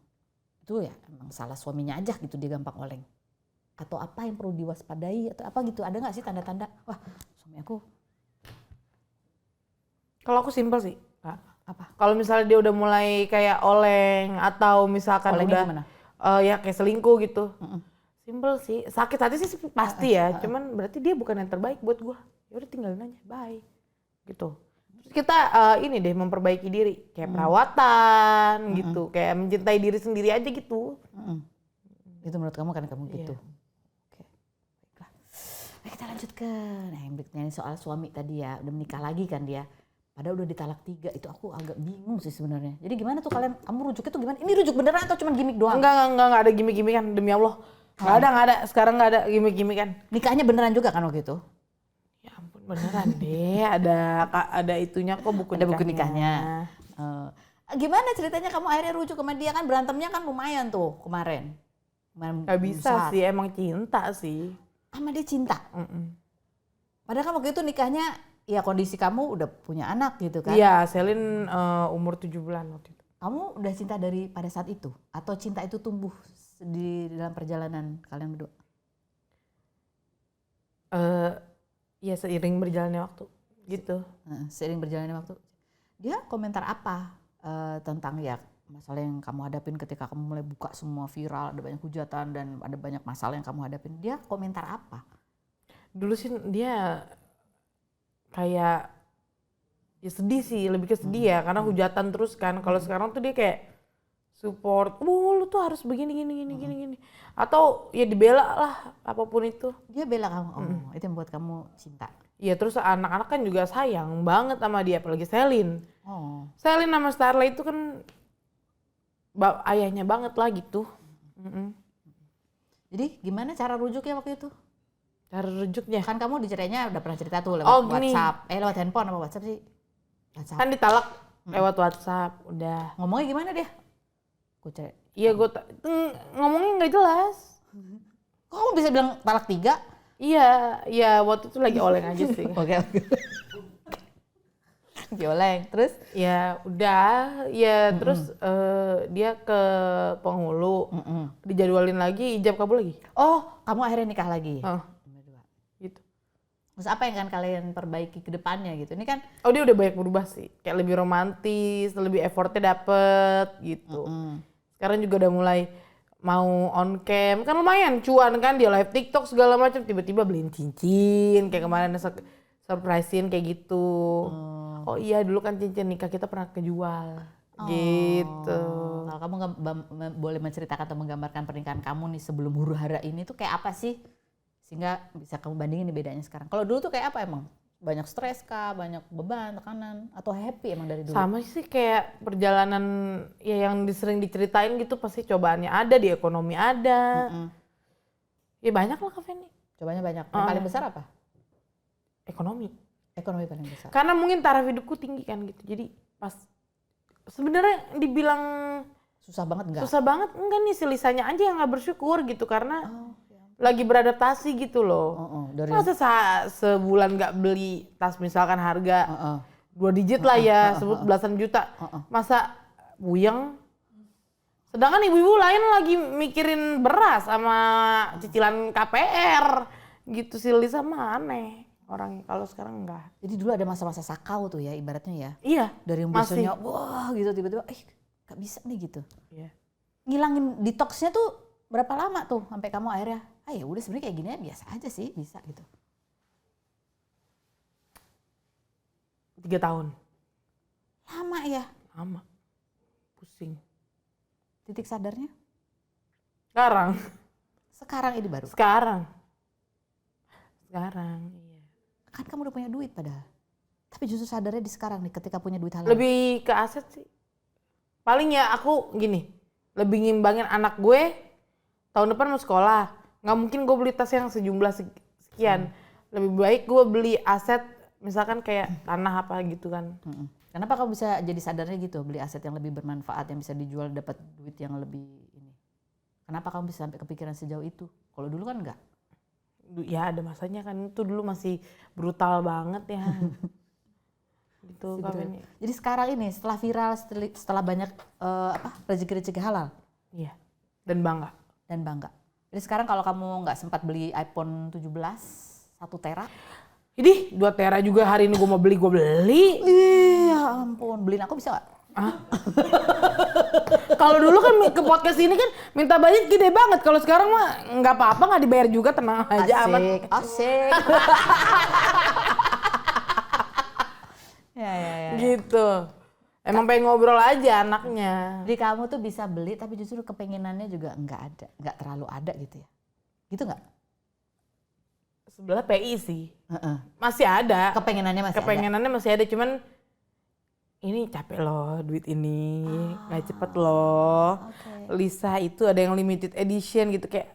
itu ya emang salah suaminya aja gitu dia gampang oleng, atau apa yang perlu diwaspadai atau apa gitu, ada nggak sih tanda-tanda wah suami aku Kalau aku simpel sih, Kak. Apa? Kalau misalnya dia udah mulai kayak oleng atau misalkan Olengnya udah gimana? ya kayak selingkuh gitu. Simpel sih. Sakit hati sih pasti ya. Cuman berarti dia bukan yang terbaik buat gua. Ya udah tinggalin aja, bye. Gitu. Terus kita ini deh memperbaiki diri, kayak perawatan gitu, kayak mencintai diri sendiri aja gitu. Itu menurut kamu kan kamu gitu. Iya. Oke. Baiklah. Nah, kita lanjut ke yang berikutnya soal suami tadi ya, udah menikah lagi kan dia. Padahal udah ditalak 3, itu aku agak bingung sih sebenarnya. Jadi gimana tuh kamu rujuknya tuh gimana? Ini rujuk beneran atau cuma gimmick doang? Enggak ada gimmick-gimmickan demi Allah. Enggak ada. Sekarang enggak ada gimmick-gimmickan. Nikahnya beneran juga kan waktu itu? Ya ampun beneran deh, ada itunya kok buku Ada nikahnya. buku nikahnya. Gimana ceritanya kamu akhirnya rujuk sama dia, kan berantemnya kan lumayan tuh kemarin. Gak bisa sih, emang cinta sih. Sama dia cinta? Padahal kan waktu itu nikahnya ya kondisi kamu udah punya anak gitu kan? Iya, Selin umur 7 bulan waktu itu. Kamu udah cinta dari pada saat itu? Atau cinta itu tumbuh di dalam perjalanan kalian berdua? Ya seiring berjalannya waktu gitu. Seiring berjalannya waktu. Dia komentar apa tentang ya masalah yang kamu hadapin ketika kamu mulai buka semua viral, ada banyak hujatan dan ada banyak masalah yang kamu hadapin. Dia komentar apa? Dulu sih dia kayak ya sedih sih, lebih ke sedih ya karena hujatan terus kan. Kalau sekarang tuh dia kayak support, lu tuh harus begini gini. Atau ya dibela lah apapun itu. Dia bela kamu, itu yang buat kamu cinta. Iya, terus anak-anak kan juga sayang banget sama dia, apalagi Selin. Selin sama Starla itu kan ayahnya banget lah gitu. Jadi gimana cara rujuknya waktu itu? Cara rujuknya? Kan kamu dicerainya udah pernah cerita tuh lewat WhatsApp. Lewat handphone apa WhatsApp sih? WhatsApp. Kan ditalak lewat WhatsApp, udah. Ngomongnya gimana dia? Ku cerai. Iya, ngomongnya nggak jelas. Kok kamu bisa bilang talak 3? Iya, waktu itu lagi oleng aja sih. Oke. Oleng, terus? Ya udah, ya terus dia ke penghulu, dijadwalin lagi, ijab kabul lagi. Oh, kamu akhirnya nikah lagi? Gitu. Terus apa yang akan kalian perbaiki ke depannya gitu? Ini kan Oh, dia udah banyak berubah sih, kayak lebih romantis, lebih effortnya dapet gitu. Sekarang juga udah mulai mau on cam, kan lumayan cuan kan, dia live TikTok segala macam, tiba-tiba beliin cincin kayak kemarin surprisein kayak gitu. Oh iya, dulu kan cincin nikah kita pernah kejual. Gitu. Kalau kamu boleh menceritakan atau menggambarkan pernikahan kamu nih sebelum huru-hara ini tuh kayak apa sih? Sehingga bisa kamu bandingin nih bedanya sekarang. Kalau dulu tuh kayak apa emang? Banyak stres kah? Banyak beban, tekanan? Atau happy emang dari dulu? Sama sih kayak perjalanan ya yang sering diceritain gitu, pasti cobaannya ada, di ekonomi ada. Ya banyak lah Kak Feni. Cobaannya banyak. Yang paling besar apa? Ekonomi. Ekonomi paling besar. Karena mungkin taraf hidupku tinggi kan gitu. Jadi pas sebenarnya dibilang susah banget enggak? Susah banget enggak nih, si Lisanya aja yang nggak bersyukur gitu karena lagi beradaptasi gitu loh. Masa sebulan nggak beli tas misalkan harga 2 digit lah ya, sebut belasan juta. Masa buyeng? Sedangkan ibu-ibu lain lagi mikirin beras sama cicilan KPR gitu. Si Lisa mah aneh orangnya, kalau sekarang enggak. Jadi dulu ada masa-masa sakau tuh ya ibaratnya ya. Iya. Dari yang biasanya wah gitu tiba-tiba gak bisa nih gitu. Iya. Ngilangin detoxnya tuh berapa lama tuh sampai kamu akhirnya ya udah sebenarnya kayak gini biasa aja sih, bisa gitu. 3 tahun. Lama ya? Lama. Pusing. Titik sadarnya? Sekarang ini baru? Sekarang, iya. Kan kamu udah punya duit padahal. Tapi justru sadarnya di sekarang nih ketika punya duit halal. Lebih ke aset sih. Paling ya aku gini, lebih ngimbangin anak gue tahun depan mau sekolah. Nggak mungkin gue beli tas yang sejumlah sekian. Lebih baik gue beli aset misalkan kayak tanah apa gitu kan. Kenapa kamu bisa jadi sadarnya gitu, beli aset yang lebih bermanfaat, yang bisa dijual dapat duit yang lebih ini? Kenapa kamu bisa sampai kepikiran sejauh itu? Kalau dulu kan enggak. Ya ada masanya kan, itu dulu masih brutal banget ya. Gitu kan. Jadi sekarang ini setelah viral, setelah banyak rezeki-rezeki halal. Iya. Dan bangga. Jadi sekarang kalau kamu nggak sempat beli iPhone 17 1 tera. Ini 2 tera juga hari ini gue mau beli, gue beli. beliin aku bisa nggak? Kalau dulu kan ke podcast ini kan minta budget gede banget. Kalau sekarang mah nggak apa-apa, nggak dibayar juga, tenang aja aman. Asik. Ya. Gitu. Emang pengen ngobrol aja anaknya. Jadi kamu tuh bisa beli tapi justru kepengenannya juga nggak terlalu ada gitu ya? Gitu nggak? Sebelah PI sih. Masih ada. Kepengenannya masih ada, cuman ini capek loh duit ini, nggak cepet loh. Okay. Lisa itu ada yang limited edition gitu, kayak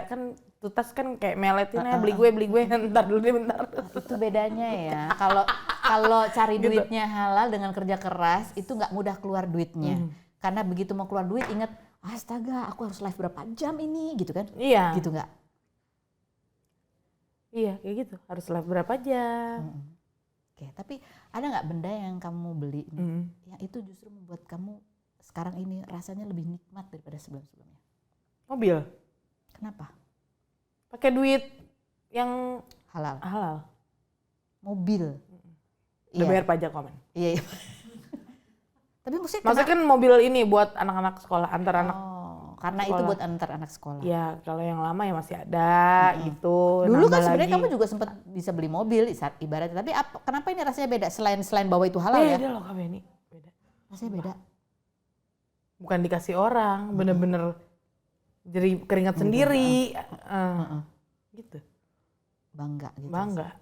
kan Tutas kan kayak meletin beli gue ntar dulu deh bentar. Itu bedanya ya. Kalau cari duitnya halal dengan kerja keras itu nggak mudah keluar duitnya. Karena begitu mau keluar duit ingat, astaga aku harus live berapa jam ini gitu kan? Iya. Gitu nggak? Iya kayak gitu, harus live berapa jam. Oke, tapi ada nggak benda yang kamu beli yang itu justru membuat kamu sekarang ini rasanya lebih nikmat daripada sebelum-sebelumnya? Mobil. Kenapa? Pakai duit yang halal. Mobil. Udah bayar pajak komen. Iya. Tapi maksudnya kan mobil ini buat anak-anak sekolah, antar anak. Karena sekolah. itu buat antar anak sekolah. Ya kalau yang lama ya masih ada gitu. Dulu kan sebenarnya kamu juga sempat bisa beli mobil ibaratnya. Tapi kenapa ini rasanya beda selain bahwa itu halal ya? Beda loh Kak Beni. Beda. Rasanya beda. Bukan dikasih orang, bener-bener jadi keringat sendiri. Gitu. Bangga gitu. Bangga.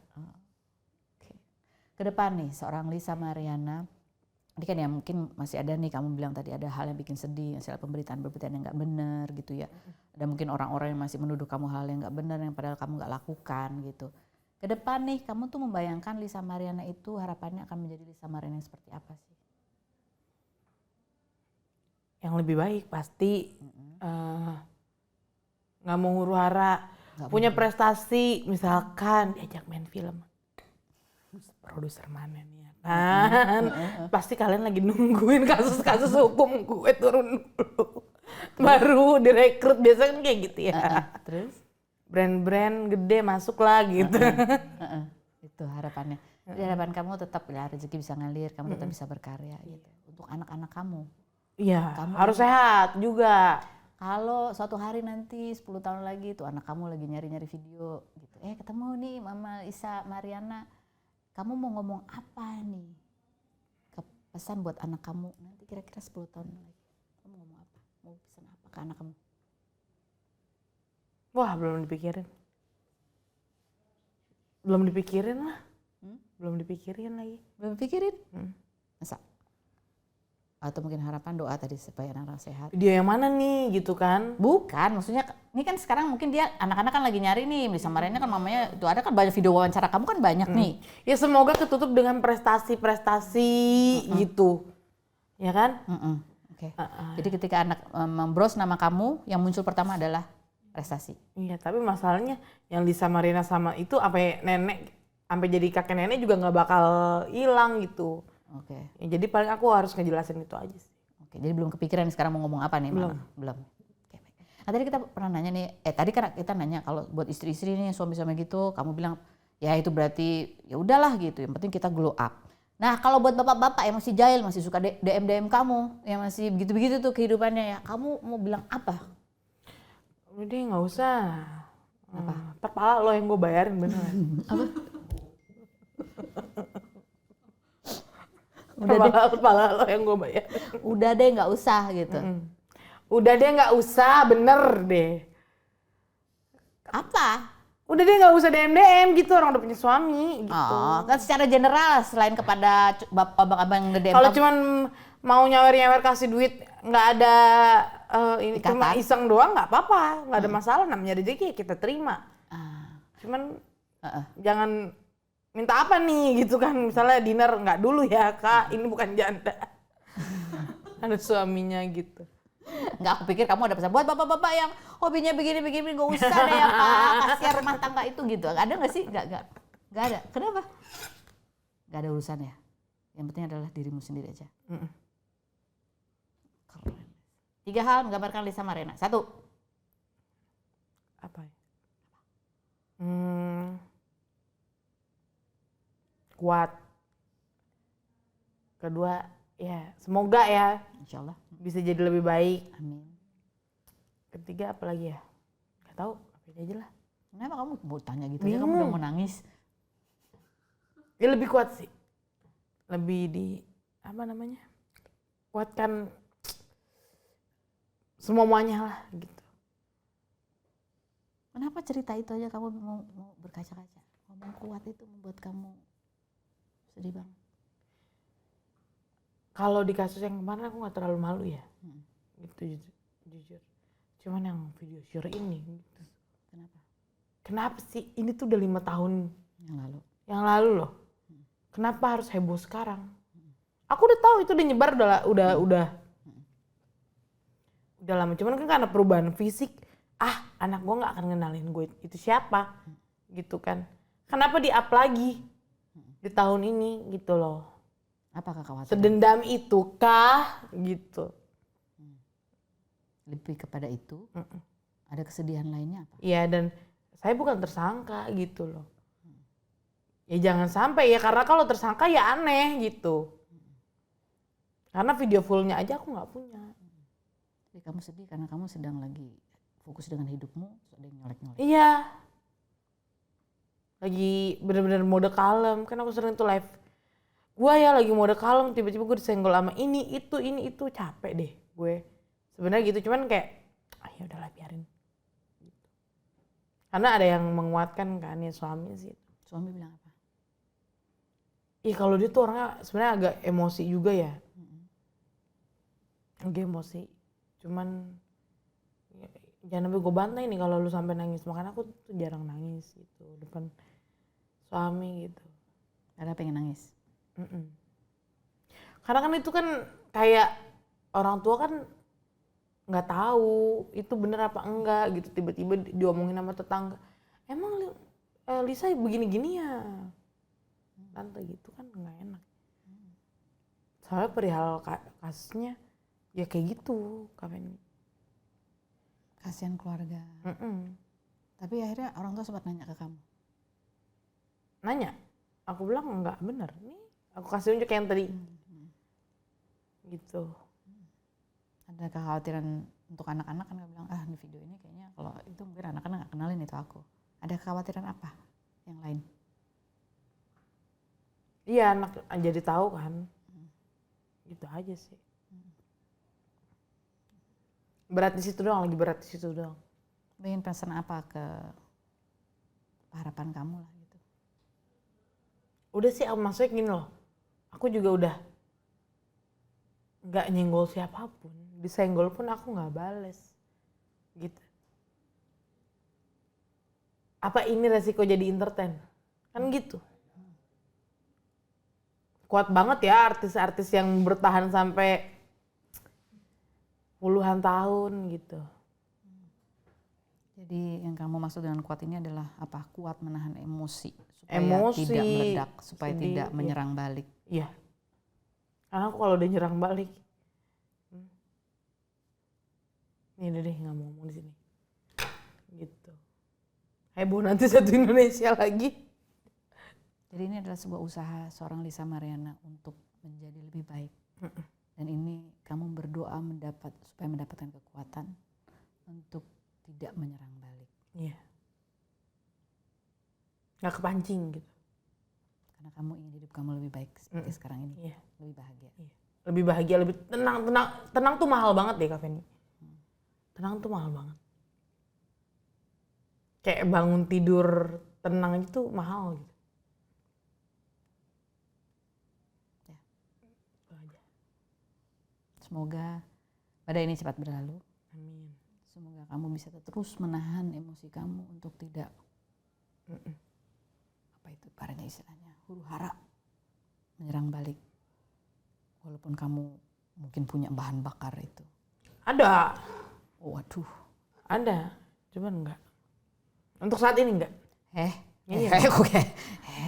Oke. Ke depan nih seorang Lisa Mariana, ini kan ya mungkin masih ada nih kamu bilang tadi ada hal yang bikin sedih, misalnya pemberitaan yang nggak benar gitu ya. Ada mungkin orang-orang yang masih menuduh kamu hal yang nggak benar yang padahal kamu nggak lakukan gitu. Ke depan nih kamu tuh membayangkan Lisa Mariana itu harapannya akan menjadi Lisa Mariana yang seperti apa sih? Yang lebih baik pasti nggak mau huru hara, punya prestasi, misalkan diajak main film, produser mana nih ya kan, pasti kalian lagi nungguin kasus-kasus hukum gue turun dulu, baru direkrut, biasanya kan kayak gitu ya. Terus? Brand-brand gede masuk lah gitu. Itu harapannya. Jadi harapan kamu tetap ya rezeki bisa ngalir, kamu tetap bisa berkarya gitu. Untuk anak-anak kamu. Iya, harus sehat juga. Kalau suatu hari nanti 10 tahun lagi tuh anak kamu lagi nyari-nyari video gitu. Ketemu nih Mama Lisa Mariana. Kamu mau ngomong apa nih? Pesan buat anak kamu nanti kira-kira 10 tahun lagi. Kamu mau ngomong apa? Mau pesan apa ke anak kamu? Wah, belum dipikirin. Belum dipikirin lah. Belum dipikirin lagi. Belum pikirin? Masa? Atau mungkin harapan doa tadi supaya anak-anak sehat. Dia yang mana nih gitu kan? Bukan, maksudnya ini kan sekarang mungkin dia anak-anak kan lagi nyari nih, Lisa Mariana kan mamanya itu ada kan banyak video wawancara kamu kan banyak nih. Ya semoga ketutup dengan prestasi-prestasi gitu. Ya kan? Oke. Jadi ketika anak membrowse nama kamu yang muncul pertama adalah prestasi. Iya, tapi masalahnya yang Lisa Mariana sama itu sampai nenek, sampai jadi kakek nenek juga nggak bakal hilang gitu. Oke. Ya, jadi paling aku harus ngejelasin itu aja sih. Oke, jadi belum kepikiran sekarang mau ngomong apa nih, Belum. Mama? Belum. Oke, baik. Nah, tadi kita pernah nanya nih, tadi kan kita nanya kalau buat istri-istri nih, suami-suami gitu, kamu bilang ya itu berarti ya udahlah gitu, yang penting kita glow up. Nah, kalau buat bapak-bapak yang masih jahil, masih suka DM kamu, yang masih begitu-begitu tuh kehidupannya ya, kamu mau bilang apa? Udah nggak usah. Apa? Terpala lo yang gue bayarin beneran. Apa? Kepala lo yang gue bayar. Udah deh nggak usah gitu. Udah deh nggak usah, bener deh. Apa? Udah deh nggak usah DM gitu, orang udah punya suami gitu. Oh, kan secara general selain kepada abang-abang nge-DM. Kalau cuman mau nyawer-nyawer kasih duit nggak ada ini Ikatan. cuma iseng doang nggak apa-apa, nggak ada masalah, namanya rezeki kita terima. Cuman jangan minta apa nih gitu kan, misalnya dinner nggak dulu ya kak, ini bukan janda. Ada suaminya gitu. Nggak, aku pikir kamu ada pesan buat bapak-bapak yang hobinya begini-begini nggak usah deh ya pak, kasihan rumah tangga itu gitu. Ada nggak sih? Nggak ada. Kenapa? Nggak ada urusan ya. Yang penting adalah dirimu sendiri aja. Keren. 3 hal menggambarkan Lisa Mariana. 1. Apa ya? Kuat, kedua ya semoga ya Insya Allah. bisa jadi lebih baik. Amin. Ketiga apa lagi ya? Gak tahu, apa aja lah. Kenapa kamu mau tanya gitu aja, kamu udah mau nangis? Dia lebih kuat sih. Lebih di apa namanya? Kuatkan semuanya lah gitu. Kenapa cerita itu aja kamu mau berkaca-kaca? Ngomong kuat itu membuat kamu sedih banget. Kalau di kasus yang kemarin aku nggak terlalu malu ya, gitu jujur. Cuman yang video syur ini, gitu. Kenapa? Kenapa sih? Ini tuh udah 5 tahun Yang lalu. loh. Kenapa harus heboh sekarang? Aku udah tahu itu udah nyebar udah lama. Cuman kan karena perubahan fisik, anak gue nggak akan ngenalin gue itu siapa, gitu kan? Kenapa di-up lagi di tahun ini gitu loh? Apakah kekhawatiran? Sedendam itu kah gitu? Lebih kepada itu, ada kesedihan lainnya apa? Iya, dan saya bukan tersangka gitu loh. Ya jangan sampai ya, karena kalau tersangka ya aneh gitu. Karena video fullnya aja aku nggak punya. Jadi kamu sedih karena kamu sedang lagi fokus dengan hidupmu, terus ada yang nyolek-nyolek. Iya. Lagi bener-bener mode kalem, kan aku sering tuh live. Gua ya lagi mode kalem, tiba-tiba gue disenggol sama ini itu, capek deh gue. Sebenarnya gitu, cuman kayak, ya udahlah biarin. Gitu. Karena ada yang menguatkan kan ya suami sih. Suami bilang apa? Iya kalau dia tuh orangnya sebenarnya agak emosi juga ya. Agak emosi. Cuman ya, jangan sampai gue bantai nih kalau lu sampai nangis. Makanya aku tuh jarang nangis gitu depan suami gitu. Ada pengen nangis? Karena kan itu kan kayak orang tua kan nggak tahu itu bener apa enggak gitu, tiba-tiba diomongin sama tetangga. Emang Lisa begini-gini ya? Tante gitu kan nggak enak. Soalnya perihal kasusnya ya kayak gitu, Kak Feni. Kasihan keluarga. Tapi akhirnya orang tua sempat nanya ke kamu? Nanya, aku bilang nggak bener. Nih, aku kasih unjuk yang tadi. Gitu. Ada kekhawatiran untuk anak-anak kan, bilang di video ini kayaknya kalau itu mungkin anak-anak nggak kenalin itu aku. Ada kekhawatiran apa yang lain? Iya, anak jadi tahu kan. Gitu aja sih. Berat di situ doang, lagi berat di situ doang. Ingin pesan apa ke harapan kamu lah gitu? Udah sih, maksudnya gini loh. Aku juga udah nggak nyenggol siapapun. Disenggol pun aku nggak bales. Gitu. Apa ini resiko jadi entertain? Kan gitu. Kuat banget ya artis-artis yang bertahan sampai puluhan tahun gitu. Jadi yang kamu maksud dengan kuat ini adalah apa? Kuat menahan emosi supaya Emosi, tidak meledak, supaya sedih, tidak menyerang balik. Iya. Karena aku kalau udah nyerang balik, ini udah deh nggak mau ngomong di sini. Gitu. Heboh nanti satu Indonesia lagi. Jadi ini adalah sebuah usaha seorang Lisa Mariana untuk menjadi lebih baik. Dan ini kamu berdoa supaya mendapatkan kekuatan untuk tidak menyerang balik. Iya. Nggak kepancing gitu. Karena kamu ingin hidup kamu lebih baik seperti sekarang ini. Iya. Lebih bahagia. Iya. Lebih bahagia, lebih tenang. Tenang tuh mahal banget deh Kak Feni. Tenang tuh mahal banget. Kayak bangun tidur tenang itu mahal gitu. Semoga badai ini cepat berlalu. Amin. Semoga kamu bisa terus menahan emosi kamu untuk tidak apa itu ibaratnya istilahnya huru-hara menyerang balik. Walaupun kamu mungkin punya bahan bakar itu. Ada. Oh, waduh. Ada. Cuman enggak. Untuk saat ini enggak. Oke.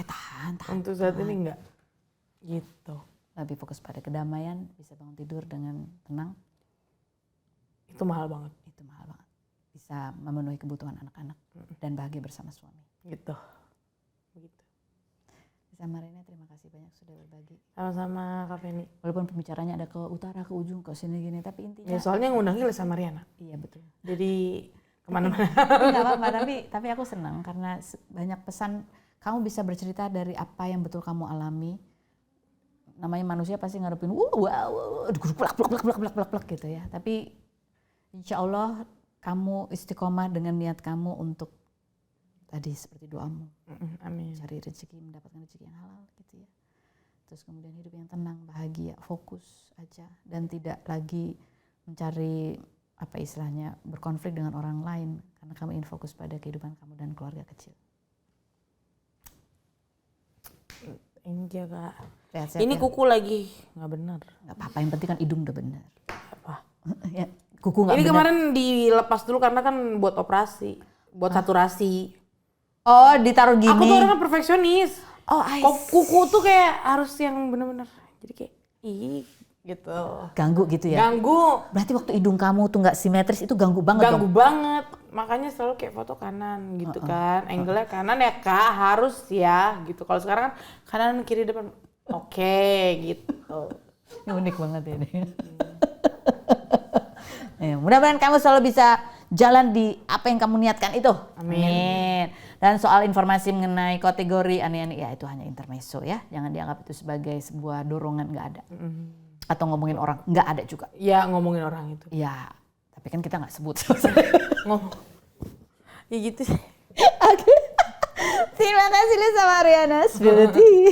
Tahan. Untuk saat ini enggak. Gitu. Lebih fokus pada kedamaian, bisa bangun tidur dengan tenang. Itu mahal banget. Itu mahal banget. Bisa memenuhi kebutuhan anak-anak dan bahagia bersama suami. Gitu. Begitu. Sama Rena, terima kasih banyak sudah berbagi. Sama-sama Kak Feni. Walaupun pembicaranya ada ke utara, ke ujung, ke sini gini, tapi intinya. Ya soalnya ngundangnya Lesa Mariana. Iya betul. Jadi kemana-mana. Nggak apa-apa, tapi aku senang karena banyak pesan kamu bisa bercerita dari apa yang betul kamu alami. Namanya manusia pasti ngarepin blak gitu ya. Tapi insya Allah kamu istiqomah dengan niat kamu untuk tadi seperti doamu. Amin. Cari rezeki, mendapatkan rezeki yang halal gitu ya. Terus kemudian hidup yang tenang, bahagia, fokus aja dan tidak lagi mencari apa istilahnya berkonflik dengan orang lain karena kamu ingin fokus pada kehidupan kamu dan keluarga kecil. Enggak Kak. Sehat-sehat Ini ya? kuku lagi nggak benar. Nggak apa-apa, yang penting kan hidung udah benar. Apa? Ya, kuku nggak Ini benar. kemarin dilepas dulu karena kan buat operasi, buat saturasi. Oh, ditaruh gini. Aku tuh orangnya perfeksionis. Oh, I Kuku tuh kayak harus yang bener-bener. Jadi kayak gitu. ganggu gitu ya. Ganggu. Berarti waktu hidung kamu tuh nggak simetris itu ganggu banget Ganggu dong. banget. Makanya selalu kayak foto kanan gitu kan. Angle-nya kanan ya Kak, harus ya gitu. Kalau sekarang kan kanan kiri depan. Oke, gitu. Ini unik banget ya ini. Ya, mudah-mudahan kamu selalu bisa jalan di apa yang kamu niatkan itu. Amin. Dan soal informasi mengenai kategori aneh-aneh ya itu hanya intermezzo ya. Jangan dianggap itu sebagai sebuah dorongan, nggak ada. Atau ngomongin orang, nggak ada juga. Ya ngomongin orang itu. Ya, tapi kan kita nggak sebut. Ngomong. Ya gitu sih. Oke. Terima kasih Lesa Mariana. Spill the tea.